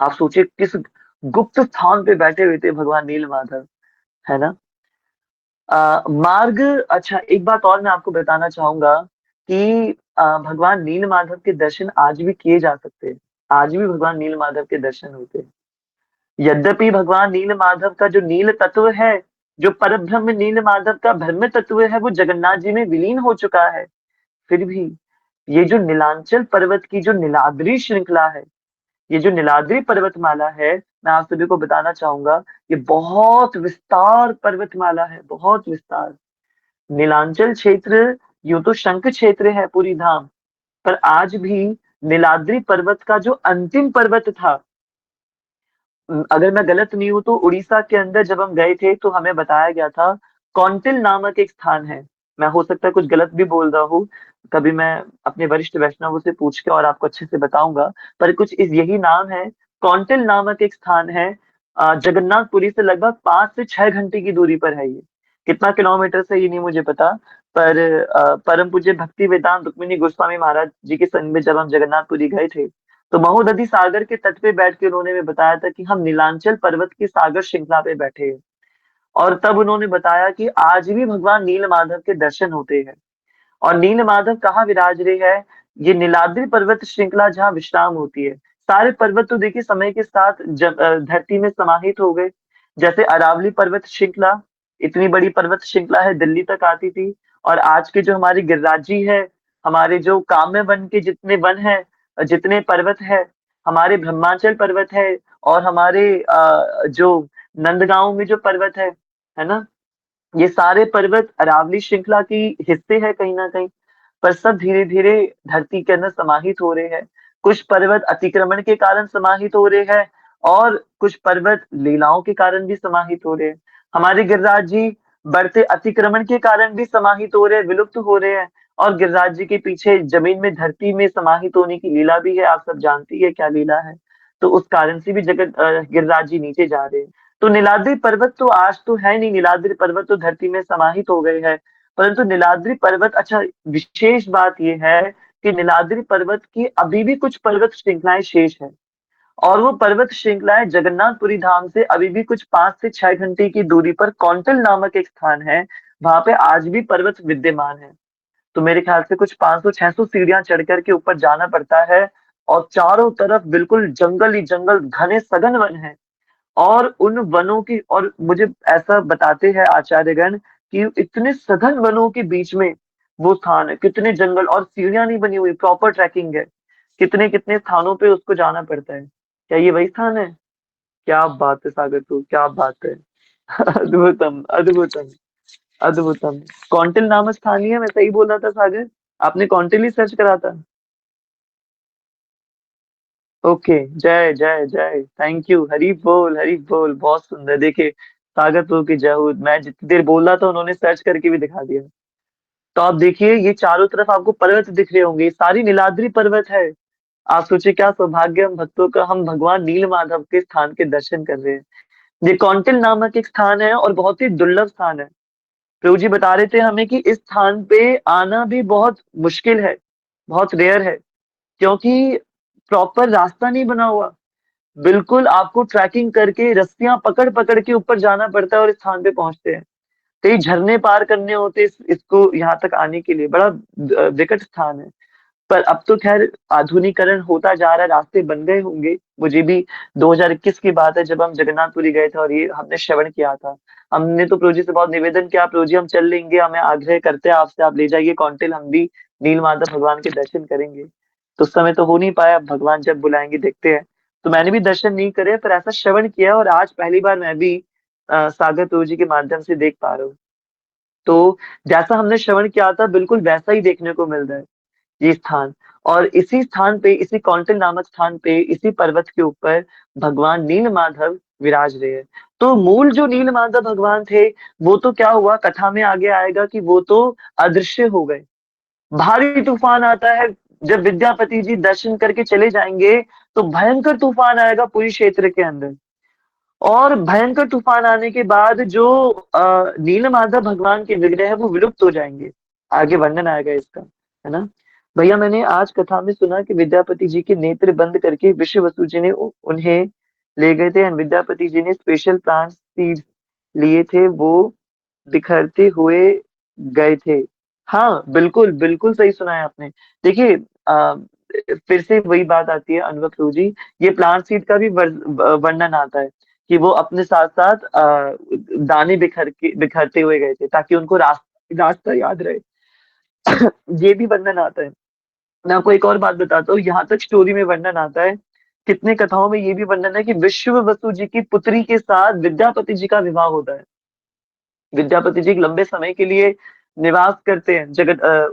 आप सोचिए किस गुप्त स्थान पे बैठे हुए थे भगवान नील माधव, है ना? मार्ग, अच्छा एक बात और मैं आपको बताना चाहूंगा कि भगवान नील माधव के दर्शन आज भी किए जा सकते हैं। आज भी भगवान नील माधव के दर्शन होते हैं। यद्यपि भगवान नील माधव का जो नील तत्व है, जो परब्रह्म नील माधव का ब्रह्म तत्व है, वो जगन्नाथ जी में विलीन हो चुका है, फिर भी ये जो नीलांचल पर्वत की जो नीलाद्री श्रृंखला है, ये जो नीलाद्री पर्वतमाला है, मैं आप सभी को बताना चाहूंगा, ये बहुत विस्तार पर्वतमाला है, बहुत विस्तार। नीलांचल क्षेत्र यूं तो शंख क्षेत्र है पूरी धाम, पर आज भी नीलाद्री पर्वत का जो अंतिम पर्वत था, अगर मैं गलत नहीं हूं तो उड़ीसा के अंदर जब हम गए थे तो हमें बताया गया था कौंटिल नामक एक स्थान है। मैं हो सकता है कुछ गलत भी बोल रहा हूँ, कभी मैं अपने वरिष्ठ वैष्णवों से पूछ के और आपको अच्छे से बताऊंगा, पर कुछ इस यही नाम है। कौंटिल नामक एक स्थान है, जगन्नाथपुरी से लगभग 5 से 6 घंटे की दूरी पर है ये। कितना किलोमीटर से ये नहीं मुझे पता, पर परम पूज्य भक्ति वेदांत रुक्मिणी गोस्वामी महाराज जी के संग में जब हम जगन्नाथपुरी गए थे, तो महोदधि सागर के तट पे बैठ के उन्होंने हमें बताया था कि हम नीलांचल पर्वत की सागर श्रृंखला पे बैठे हैं। और तब उन्होंने बताया कि आज भी भगवान नील माधव के दर्शन होते हैं। और नील माधव कहाँ विराज रहे हैं? ये नीलाद्रि पर्वत श्रृंखला जहाँ विश्राम होती है। सारे पर्वत तो देखिए समय के साथ धरती में समाहित हो गए। जैसे अरावली पर्वत श्रृंखला, इतनी बड़ी पर्वत श्रृंखला है, दिल्ली तक आती थी। और आज के जो हमारे गिरिराज जी है, हमारे जो काम्य वन के जितने वन है, जितने पर्वत है, हमारे ब्रह्मांचल पर्वत है, और हमारे जो नंदगांव में जो पर्वत है ना, ये सारे पर्वत अरावली श्रृंखला की हिस्से है कहीं ना कहीं। पर सब धीरे धीरे धरती के अंदर समाहित हो रहे हैं। कुछ पर्वत अतिक्रमण के कारण समाहित हो रहे हैं, और कुछ पर्वत लीलाओं के कारण भी समाहित हो रहे हैं। हमारे गिरिराज जी बढ़ते अतिक्रमण के कारण भी समाहित हो रहे हैं, विलुप्त हो रहे हैं। और गिरिराज जी के पीछे जमीन में धरती में समाहित होने की लीला भी है, आप सब जानती है क्या लीला है। तो उस कारण से भी जगत गिरिराज जी नीचे जा रहे हैं। तो नीलाद्रि पर्वत तो आज तो है नहीं, नीलाद्रि पर्वत तो धरती में समाहित हो गए हैं। परंतु नीलाद्रि पर्वत, अच्छा विशेष बात यह है कि नीलाद्रि पर्वत की अभी भी कुछ पर्वत श्रृंखलाएं शेष है। और वो पर्वत श्रृंखलाएं जगन्नाथपुरी धाम से अभी भी कुछ 5 से 6 घंटे की दूरी पर कौंटल नामक एक स्थान है, वहां पे आज भी पर्वत विद्यमान है। तो मेरे ख्याल से कुछ 500-600 सीढ़ियां चढ़ करके ऊपर जाना पड़ता है। और चारों तरफ बिल्कुल जंगल ही जंगल, घने सघन वन है। और उन वनों की, और मुझे ऐसा बताते हैं आचार्यगण कि इतने सघन वनों के बीच में वो स्थान है, कितने जंगल, और सीढ़ियां नहीं बनी हुई, प्रॉपर ट्रैकिंग है। कितने कितने स्थानों पे उसको जाना पड़ता है। क्या ये वही स्थान है? क्या बात है सागर, तू क्या बात है! अद्भुतम अद्भुतम अद्भुतम। कौंटिल नामक स्थान ही है, मैं सही बोल रहा था सागर? आपने कौंटिल ही सर्च करा था? ओके, जय जय जय, थैंक यू, हरी बोल हरी बोल, बहुत सुंदर। देखिए सागर तो की जय हो, मैं जितनी देर बोल रहा था उन्होंने सर्च करके भी दिखा दिया। तो आप देखिए ये चारों तरफ आपको पर्वत दिख रहे होंगे, ये सारी नीलाद्री पर्वत है। आप सोचिए क्या सौभाग्य हम भक्तों का, हम भगवान नील माधव के स्थान के दर्शन कर रहे हैं। ये कौंटिल नामक एक स्थान है और बहुत ही दुर्लभ स्थान है। प्रभु जी बता रहे थे हमें कि इस स्थान पे आना भी बहुत मुश्किल है, बहुत रेयर है, क्योंकि प्रॉपर रास्ता नहीं बना हुआ। बिल्कुल आपको ट्रैकिंग करके रस्सियां पकड़ पकड़ के ऊपर जाना पड़ता है और इस स्थान पे पहुंचते हैं। कई झरने पार करने होते हैं इसको यहाँ तक आने के लिए, बड़ा विकट स्थान है। पर अब तो खैर आधुनिकीकरण होता जा रहा है, रास्ते बन गए होंगे। मुझे भी 2021 की बात है जब हम जगन्नाथपुरी गए थे और ये हमने श्रवण किया था। हमने तो प्रभु जी से बहुत निवेदन किया, प्रभु जी हम चल लेंगे, हमें आग्रह करते हैं आपसे, आप ले जाइए कौंटिल, हम भी नील माधव भगवान के दर्शन करेंगे। तो उस समय तो हो नहीं पाया, अब भगवान जब बुलाएंगे देखते हैं। तो मैंने भी दर्शन नहीं करे, पर ऐसा श्रवण किया, और आज पहली बार मैं भी सागर प्रभु जी के माध्यम से देख पा रहा हूँ। तो जैसा हमने श्रवण किया था बिल्कुल वैसा ही देखने को मिल रहा है ये स्थान। और इसी स्थान पे, इसी कौंटिल नामक स्थान पे, इसी पर्वत के ऊपर भगवान नील माधव विराज रहे हैं। तो मूल जो नील माधव भगवान थे, वो तो क्या हुआ, कथा में आगे आएगा कि वो तो अदृश्य हो गए। भारी तूफान आता है, जब विद्यापति जी दर्शन करके चले जाएंगे तो भयंकर तूफान आएगा पूरी क्षेत्र के अंदर। और भयंकर तूफान आने के बाद जो नील माधव भगवान के विग्रह है वो विलुप्त हो जाएंगे। आगे वर्णन आएगा इसका, है ना भैया। मैंने आज कथा में सुना कि विद्यापति जी के नेत्र बंद करके विश्व वसु जी ने उन्हें ले गए थे, एंड विद्यापति जी ने स्पेशल प्लांट सीड्स लिए थे, वो बिखरते हुए गए थे। हाँ, बिल्कुल, बिल्कुल सही सुना है आपने। देखिए फिर से वही बात आती है अनुभव प्रभु जी, ये प्लांट सीड का भी वर्णन आता है कि वो अपने साथ-साथ दाने बिखरते हुए गए थे ताकि उनको रास्ता याद रहे। ये भी वर्णन आता है। मैं आपको एक और बात बताता हूँ, यहाँ तक स्टोरी में वर्णन आता है, कितने कथाओं में ये भी वर्णन है कि विश्ववसु जी की पुत्री के साथ विद्यापति जी का विवाह होता है। विद्यापति जी एक लंबे समय के लिए निवास करते हैं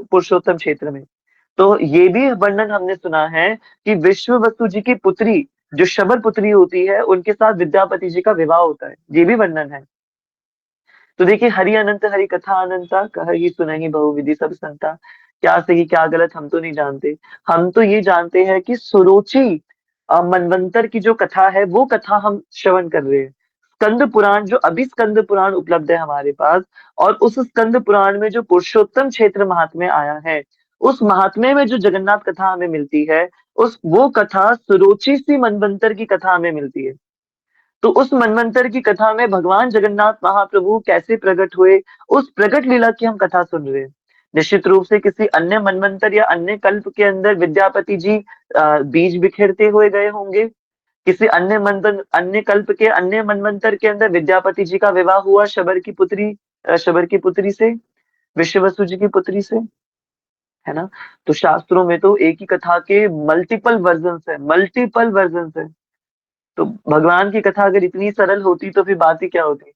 पुरुषोत्तम क्षेत्र में। तो ये भी वर्णन हमने सुना है कि विश्ववसु जी की पुत्री, जो शबर पुत्री होती है, उनके साथ विद्यापति जी का विवाह होता है। ये भी वर्णन है। तो देखिए, हरि अनंत हरि कथा अनंता, कहि सुनहि बहुविधि सब संता। क्या सही क्या गलत हम तो नहीं जानते। हम तो ये जानते हैं कि सुरुचि मनवंतर की जो कथा है वो कथा हम श्रवण कर रहे हैं। स्कंद पुराण, जो अभी स्कंद पुराण उपलब्ध है हमारे पास, और उस स्कंद पुराण में जो पुरुषोत्तम क्षेत्र महात्म्य आया है, उस महात्म्य में जो जगन्नाथ कथा हमें मिलती है, उस वो कथा सुरुचि सी मनवंतर की कथा हमें मिलती है। तो उस मनवंतर की कथा में भगवान जगन्नाथ महाप्रभु कैसे प्रकट हुए, उस प्रकट लीला की हम कथा सुन रहे हैं। निश्चित रूप से किसी अन्य मनवंतर या अन्य कल्प के अंदर विद्यापति जी बीज बिखेरते हुए गए होंगे। किसी अन्य कल्प के अन्य मनवंतर के अंदर विद्यापति जी का विवाह हुआ शबर की पुत्री से, विश्ववसु जी की पुत्री से, है ना। तो शास्त्रों में तो एक ही कथा के मल्टीपल वर्जन है। तो भगवान की कथा अगर इतनी सरल होती तो फिर बात ही क्या होती,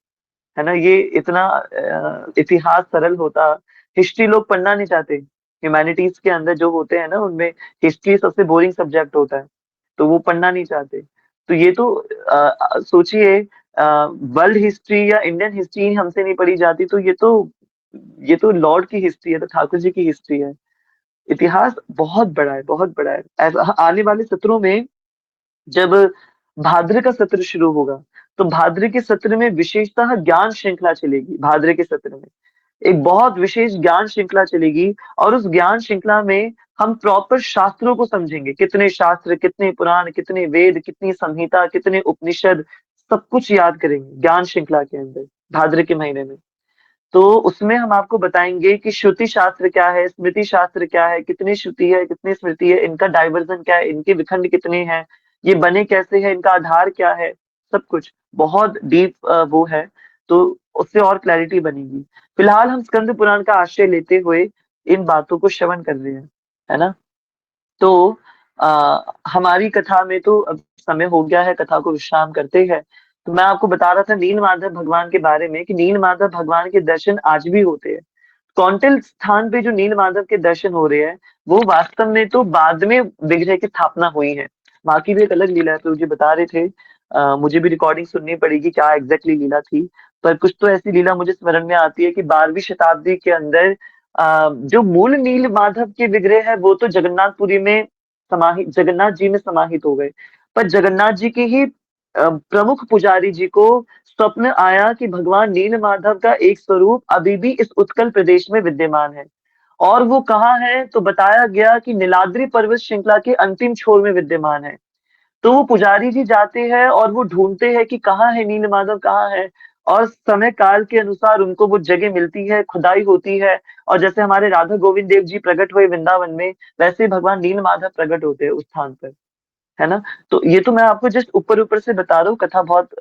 है ना। ये इतना इतिहास सरल होता। हिस्ट्री लोग पढ़ना नहीं चाहते। ह्यूमैनिटीज के अंदर जो होते हैं ना, उनमें हिस्ट्री सबसे बोरिंग सब्जेक्ट होता है, तो वो पढ़ना नहीं चाहते। तो ये तो सोचिए, वर्ल्ड हिस्ट्री या इंडियन हिस्ट्री हमसे नहीं पढ़ी जाती, तो ये तो लॉर्ड की हिस्ट्री है, तो ठाकुर जी की हिस्ट्री है। इतिहास बहुत बड़ा है, बहुत बड़ा है। ऐसा आने वाले सत्रों में, जब भाद्र का सत्र शुरू होगा, तो भाद्र के सत्र में विशेषतः ज्ञान श्रृंखला चलेगी। भाद्र के सत्र में एक बहुत विशेष ज्ञान श्रृंखला चलेगी, और उस ज्ञान श्रृंखला में हम प्रॉपर शास्त्रों को समझेंगे। कितने शास्त्र, कितने पुराण, कितने वेद, कितनी संहिता, कितने उपनिषद, सब कुछ याद करेंगे ज्ञान श्रृंखला के अंदर, भाद्र के महीने में। तो उसमें हम आपको बताएंगे कि श्रुति शास्त्र क्या है, स्मृति शास्त्र क्या है, कितनी श्रुति है, कितनी स्मृति है, इनका डाइवर्जन क्या है, इनके विखंड कितने हैं, ये बने कैसे हैं, इनका आधार क्या है, सब कुछ बहुत डीप वो है। तो उससे और क्लैरिटी बनेगी। फिलहाल हम स्कंद पुराण का आश्रय लेते हुए इन बातों को श्रवण कर रहे हैं, है ना। तो हमारी कथा में तो अब समय हो गया है, कथा को विश्राम करते हैं। तो मैं आपको बता रहा था नील माधव भगवान के बारे में, कि नील माधव भगवान के दर्शन आज भी होते हैं। कौंटिल्य स्थान पे जो नील माधव के दर्शन हो रहे हैं, वो वास्तव में तो बाद में विग्रह की स्थापना हुई है। वहां की भी एक अलग लीला है, प्रभु जी बता रहे थे। मुझे भी रिकॉर्डिंग सुननी पड़ेगी क्या एग्जैक्टली लीला थी, पर कुछ तो ऐसी लीला मुझे स्मरण में आती है कि 12वीं शताब्दी के अंदर जो मूल नील माधव के विग्रह है, वो तो जगन्नाथपुरी में समाहित, जगन्नाथ जी में समाहित हो गए। पर जगन्नाथ जी के ही प्रमुख पुजारी जी को स्वप्न आया कि भगवान नील माधव का एक स्वरूप अभी भी इस उत्कल प्रदेश में विद्यमान है। और वो कहाँ है, तो बताया गया कि नीलाद्रि पर्वत श्रृंखला के अंतिम छोर में विद्यमान है। तो वो पुजारी जी जाते हैं और वो ढूंढते हैं कि कहाँ है नील माधव, कहाँ है। और समय काल के अनुसार उनको वो जगह मिलती है, खुदाई होती है। और जैसे हमारे राधा गोविंद देव जी प्रकट हुए वृंदावन में, वैसे ही भगवान नील माधव प्रकट होते हैं उस स्थान पर, है ना। तो ये तो मैं आपको जस्ट ऊपर ऊपर से बता रहा हूँ, कथा बहुत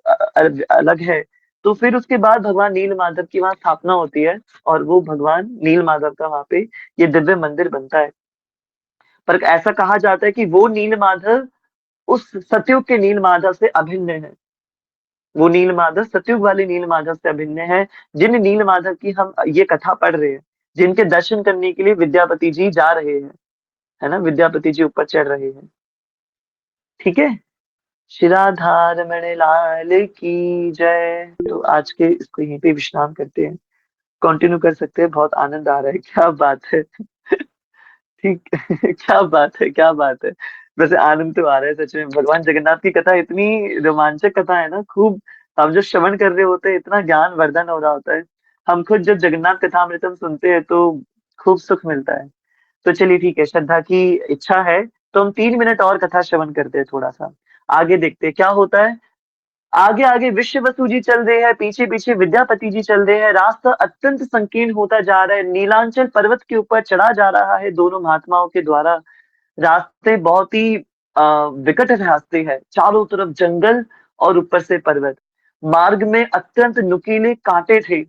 अलग है। तो फिर उसके बाद भगवान नील माधव की वहां स्थापना होती है, और वो भगवान नील माधव का वहां पे ये दिव्य मंदिर बनता है। पर ऐसा कहा जाता है कि वो नील माधव उस सतयुग के नील माधव से अभिन्न है। वो नील माधव सतयुग वाले नील माधव से अभिन्न है, जिन नील माधव की हम ये कथा पढ़ रहे हैं, जिनके दर्शन करने के लिए विद्यापति जी जा रहे हैं, है ना, विद्यापति जी ऊपर चढ़ रहे हैं। ठीक है। श्री राधा रमण लाल की जय। तो आज के इसको यहीं पे विश्राम करते हैं, कंटिन्यू कर सकते हैं। बहुत आनंद आ रहा है, क्या बात है। ठीक। क्या बात है, क्या बात है। वैसे आनंद तो आ रहा है सच में। भगवान जगन्नाथ की कथा इतनी रोमांचक कथा है ना, खूब। हम जो श्रवण कर रहे होते हैं, इतना ज्ञान वर्धन हो रहा होता है। हम खुद जब जगन्नाथ कथामृतम सुनते हैं तो खूब सुख मिलता है। तो चलिए ठीक है, श्रद्धा की इच्छा है तो हम 3 मिनट और कथा श्रवण करते हैं, थोड़ा सा आगे देखते हैं क्या होता है। आगे आगे विश्ववसु जी चल रहे हैं, पीछे पीछे विद्यापति जी चल रहे हैं। रास्ता अत्यंत संकीर्ण होता जा रहा है, नीलांचल पर्वत के ऊपर चढ़ा जा रहा है दोनों महात्माओं के द्वारा। रास्ते बहुत ही विकट रास्ते हैं, चारों तरफ जंगल और ऊपर से पर्वत। मार्ग में अत्यंत नुकीले कांटे थे,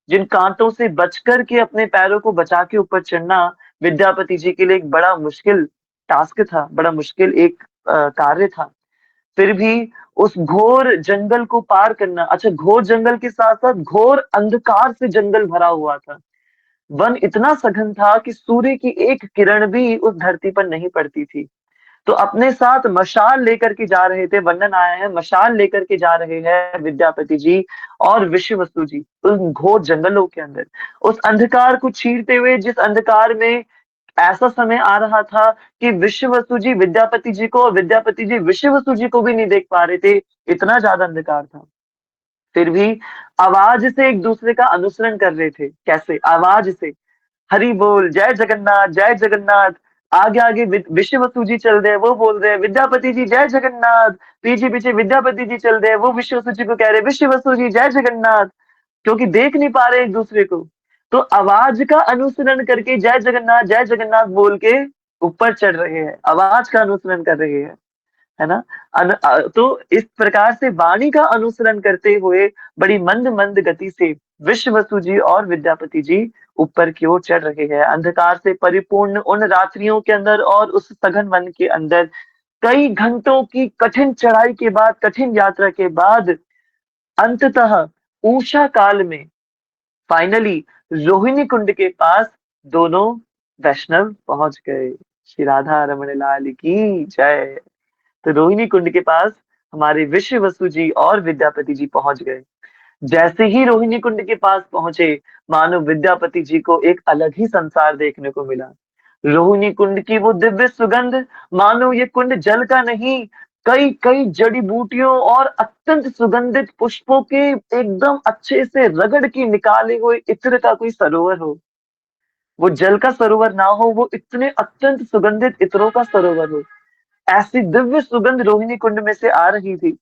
जिन कांटों से बचकर के अपने पैरों को बचा के ऊपर चढ़ना विद्यापति जी के लिए एक बड़ा मुश्किल टास्क था, बड़ा मुश्किल एक कार्य था। फिर भी उस घोर जंगल को पार करना, अच्छा घोर जंगल के साथ साथ घोर अंधकार से जंगल भरा हुआ था। वन इतना सघन था कि सूर्य की एक किरण भी उस धरती पर नहीं पड़ती थी। तो अपने साथ मशाल लेकर के जा रहे थे, वर्णन आया है मशाल लेकर के जा रहे हैं विद्यापति जी और विश्ववसु जी उन घोर जंगलों के अंदर, उस अंधकार को चीरते हुए, जिस अंधकार में ऐसा समय आ रहा था कि विश्ववसु जी विद्यापति जी को और विद्यापति जी विश्ववसु जी को भी नहीं देख पा रहे थे, इतना ज्यादा अंधकार था। फिर भी आवाज से एक दूसरे का अनुसरण कर रहे थे। कैसे? आवाज से, हरि बोल, जय जगन्नाथ, जय जगन्नाथ। आगे आगे विश्ववसु जी चल रहे हैं, वो बोल रहे हैं विद्यापति जी जय जगन्नाथ। पीछे पीछे विद्यापति जी चल रहे हैं, वो विश्ववसु जी को कह रहे हैं विश्ववसु जी जय जगन्नाथ, क्योंकि देख नहीं पा रहे एक दूसरे को। तो आवाज का अनुसरण करके जय जगन्नाथ बोल के ऊपर चढ़ रहे हैं, आवाज का अनुसरण कर रहे हैं, है ना। तो इस प्रकार से वाणी का अनुसरण करते हुए बड़ी मंद मंद गति से विश्ववसु जी और विद्यापति जी ऊपर की ओर चढ़ रहे हैं, अंधकार से परिपूर्ण उन रात्रियों के अंदर और उस सघन वन के अंदर। कई घंटों की कठिन चढ़ाई के बाद, कठिन यात्रा के बाद अंततः उषा काल में फाइनली रोहिणी कुंड के पास दोनों वैष्णव पहुंच गए। श्री राधा रमण लाल की जय। तो रोहिणी कुंड के पास हमारे विश्ववसु जी और विद्यापति जी पहुंच गए। जैसे ही रोहिणी कुंड के पास पहुंचे, मानो विद्यापति जी को एक अलग ही संसार देखने को मिला। रोहिणी कुंड की वो दिव्य सुगंध, मानो ये कुंड जल का नहीं, कई कई जड़ी बूटियों और अत्यंत सुगंधित पुष्पों के एकदम अच्छे से रगड़ के निकाले हुए इत्र का कोई सरोवर हो। वो जल का सरोवर ना हो, वो इतने अत्यंत सुगंधित इत्रों का सरोवर हो। ऐसी दिव्य सुगंध रोहिणी कुंड में से आ रही थी।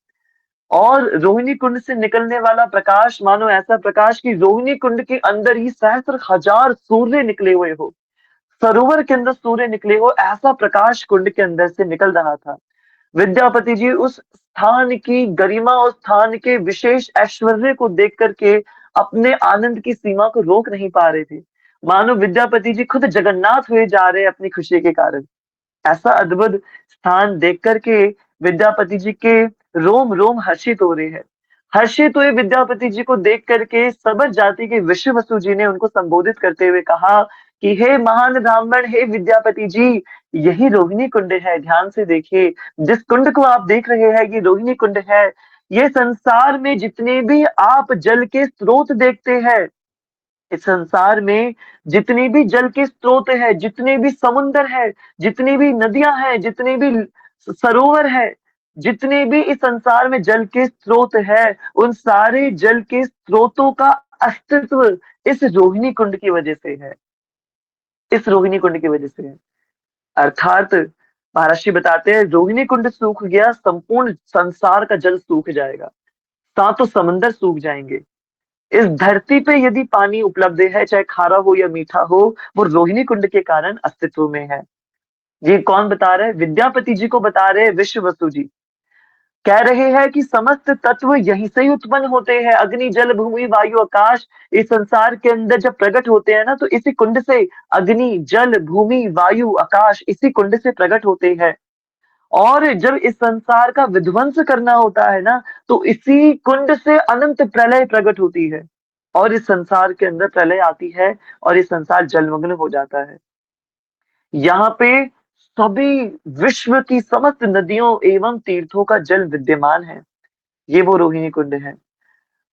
और रोहिणी कुंड से निकलने वाला प्रकाश, मानो ऐसा प्रकाश कि रोहिणी कुंड के अंदर ही सहस्त्र हजार सूर्य निकले हुए हो, सरोवर के अंदर सूर्य निकले हो, ऐसा प्रकाश कुंड के अंदर से निकल रहा था। विद्यापति जी उस स्थान की गरिमा, उस स्थान के विशेष ऐश्वर्य को देख करके अपने आनंद की सीमा को रोक नहीं पा रहे थे। मानो विद्यापति जी खुद जगन्नाथ हुए जा रहे हैं अपनी खुशी के कारण। ऐसा अद्भुत स्थान देख करके विद्यापति जी के रोम रोम हर्षित हो रहे हैं। हर्षित हुए विद्यापति जी को देख करके सबर जाति के विश्ववसु जी ने उनको संबोधित करते हुए कहा कि हे महान ब्राह्मण, हे विद्यापति जी, यही रोहिणी कुंड है, ध्यान से देखिए। जिस कुंड को आप देख रहे हैं ये रोहिणी कुंड है। ये संसार में जितने भी आप जल के स्रोत देखते हैं, इस संसार में जितने भी जल के स्रोत है, जितने भी समुंदर है, जितनी भी नदियां हैं, जितने भी सरोवर है, जितने भी इस संसार में जल के स्रोत है, उन सारे जल के स्रोतों का अस्तित्व इस रोहिणी कुंड की वजह से है, इस रोहिणी कुंड की वजह से है। अर्थात महर्षि बताते हैं रोहिणी कुंड सूख गया, संपूर्ण संसार का जल सूख जाएगा, सातों समंदर सूख जाएंगे। इस धरती पे यदि पानी उपलब्ध है, चाहे खारा हो या मीठा हो, वो रोहिणी कुंड के कारण अस्तित्व में है। ये कौन बता रहे हैं? विद्यापति जी को बता रहे हैं विश्ववसु जी। कह रहे हैं कि समस्त तत्व यहीं से ही उत्पन्न होते हैं, अग्नि जल भूमि वायु आकाश इस संसार के अंदर जब प्रकट होते हैं ना, तो इसी कुंड से अग्नि जल भूमि वायु आकाश इसी कुंड से प्रकट होते हैं। और जब इस संसार का विध्वंस करना होता है ना, तो इसी कुंड से अनंत प्रलय प्रकट होती है और इस संसार के अंदर प्रलय आती है और इस संसार जलमग्न हो जाता है। यहाँ पे सभी विश्व की समस्त नदियों एवं तीर्थों का जल विद्यमान है। ये वो रोहिणी कुंड है।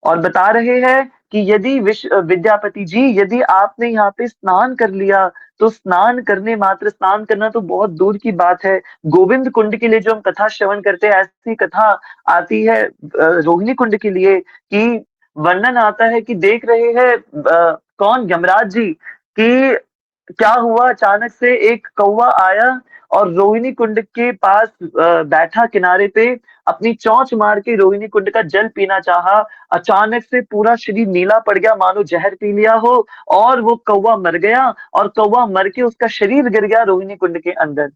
और बता रहे हैं कि यदि विद्यापति जी, यदि आपने यहाँ पे स्नान कर लिया, तो स्नान करने मात्र, स्नान करना तो बहुत दूर की बात है, गोविंद कुंड के लिए जो हम कथा श्रवण करते हैं, ऐसी कथा आती है रोहिणी कुंड के लिए कि वर्णन आता है कि देख रहे हैं कौन, यमराज जी, कि क्या हुआ, अचानक से एक कौवा आया और रोहिणी कुंड के पास बैठा किनारे पे, अपनी चोंच मार के रोहिणी कुंड का जल पीना चाहा। अचानक से पूरा शरीर नीला पड़ गया, मानो जहर पी लिया हो, और वो कौवा मर गया, और कौवा मर के उसका शरीर गिर गया रोहिणी कुंड के अंदर।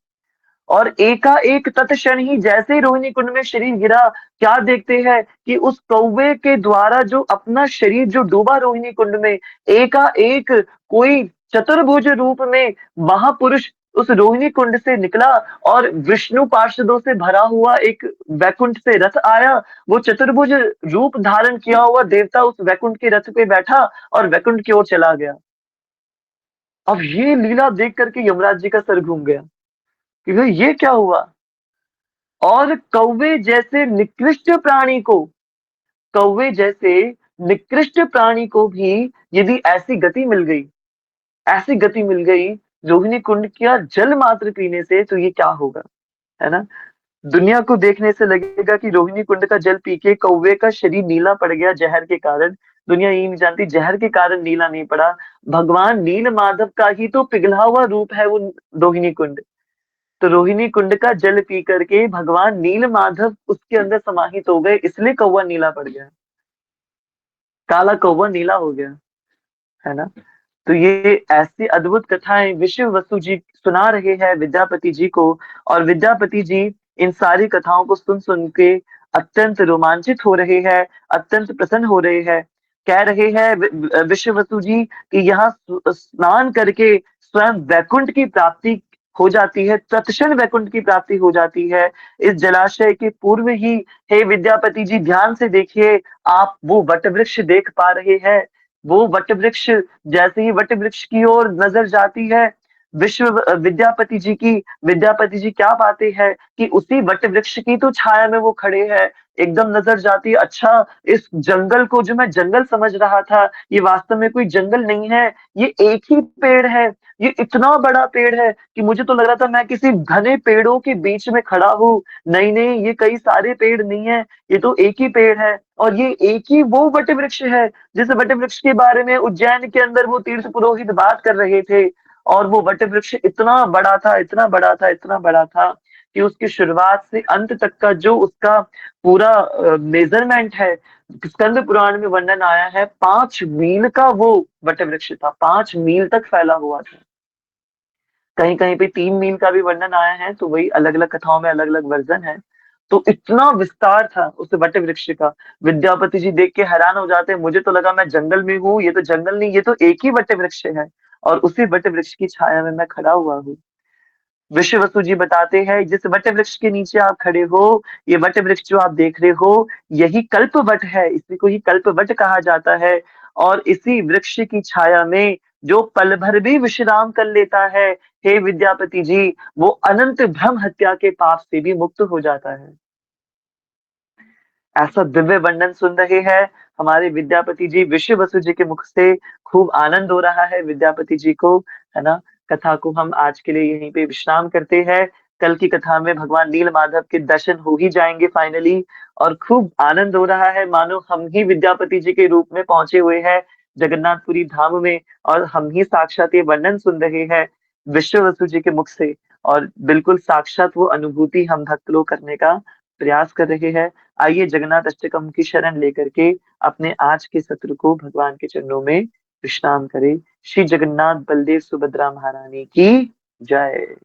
और एकाएक तत्क्षण ही जैसे ही रोहिणी कुंड में शरीर गिरा, क्या देखते हैं कि उस कौवे के द्वारा जो अपना शरीर जो डूबा रोहिणी कुंड में, एकाएक कोई चतुर्भुज रूप में महापुरुष उस रोहिणी कुंड से निकला, और विष्णु पार्षदों से भरा हुआ एक वैकुंठ से रथ आया। वो चतुर्भुज रूप धारण किया हुआ देवता उस वैकुंठ के रथ पे बैठा और वैकुंठ की ओर चला गया। अब ये लीला देख करके यमराज जी का सर घूम गया कि भाई ये क्या हुआ। और कौवे जैसे निकृष्ट प्राणी को भी यदि ऐसी गति मिल गई रोहिणी कुंड का जल मात्र पीने से, तो ये क्या होगा, है ना। दुनिया को देखने से लगेगा कि रोहिणी कुंड का जल पी के कौवे का शरीर नीला पड़ गया जहर के कारण। दुनिया ये नहीं जानती जहर के कारण नीला नहीं पड़ा, भगवान नील माधव का ही तो पिघला हुआ रूप है वो रोहिणी कुंड। तो रोहिणी कुंड का जल पी करके भगवान नील माधव उसके अंदर समाहित हो गए, इसलिए कौवा नीला पड़ गया, काला कौवा नीला हो गया, है ना। तो ये ऐसी अद्भुत कथाएं विश्व वसु जी सुना रहे हैं विद्यापति जी को, और विद्यापति जी इन सारी कथाओं को सुन सुन के अत्यंत रोमांचित हो रहे हैं, अत्यंत प्रसन्न हो रहे हैं। कह रहे हैं विश्व वसु जी कि यहाँ स्नान करके स्वयं वैकुंठ की प्राप्ति हो जाती है, तत्क्षण वैकुंठ की प्राप्ति हो जाती है। इस जलाशय के पूर्व ही, हे विद्यापति जी ध्यान से देखिए, आप वो वट वृक्ष देख पा रहे हैं। वो वट वृक्ष, जैसे ही वट वृक्ष की ओर नजर जाती है विद्यापति जी क्या पाते हैं कि उसी वट वृक्ष की तो छाया में वो खड़े हैं। एकदम नजर जाती है, अच्छा इस जंगल को जो मैं जंगल समझ रहा था, ये वास्तव में कोई जंगल नहीं है, ये एक ही पेड़ है। ये इतना बड़ा पेड़ है कि मुझे तो लग रहा था मैं किसी घने पेड़ों के बीच में खड़ा हूँ। नहीं नहीं, ये कई सारे पेड़ नहीं है, ये तो एक ही पेड़ है, और ये एक ही वो वट वृक्ष है जिस वट वृक्ष के बारे में उज्जैन के अंदर वो तीर्थ पुरोहित बात कर रहे थे। और वो वट वृक्ष इतना बड़ा था, इतना बड़ा था, इतना बड़ा था कि उसकी शुरुआत से अंत तक का जो उसका पूरा मेजरमेंट है, स्कंद पुराण में वर्णन आया है, 5 मील का वो वट वृक्ष था, 5 मील तक फैला हुआ था। कहीं कहीं पे 3 मील का भी वर्णन आया है, तो वही अलग अलग कथाओं में अलग अलग वर्जन है। तो इतना विस्तार था उस वट वृक्ष का, विद्यापति जी देख के हैरान हो जाते हैं, मुझे तो लगा मैं जंगल में हूँ, ये तो जंगल नहीं, ये तो एक ही वट वृक्ष है, और उसी वट वृक्ष की छाया में मैं खड़ा हुआ हूँ। विश्व वसु जी बताते हैं, जिस वट वृक्ष के नीचे आप खड़े हो, ये वट वृक्ष जो आप देख रहे हो, यही कल्प वट है, इसी को ही कल्प वट कहा जाता है। और इसी वृक्ष की छाया में जो पल भर भी विश्राम कर लेता है, हे विद्यापति जी, वो अनंत भ्रम हत्या के पाप से भी मुक्त हो जाता है। ऐसा दिव्य वर्णन सुन रहे हैं हमारे विद्यापति जी, विश्व वसु जी के मुख से। खूब आनंद हो रहा है विद्यापति जी को, है ना। कथा को हम आज के लिए यहीं पे विश्राम करते हैं। कल की कथा में भगवान नील माधव के दर्शन हो ही जाएंगे फाइनली, और खूब आनंद हो रहा है, मानो हम ही विद्यापति जी के रूप में पहुंचे हुए हैं जगन्नाथपुरी धाम में, और हम ही साक्षात ये वर्णन सुन रहे हैं विश्व वसु जी के मुख से। और बिल्कुल साक्षात वो अनुभूति हम भक्त लोग करने का प्रयास कर रहे हैं। आइए जगन्नाथ अष्टकम की शरण लेकर के अपने आज के सत्र को भगवान के चरणों में विश्राम करें। श्री जगन्नाथ बलदेव सुभद्रा महारानी की जय।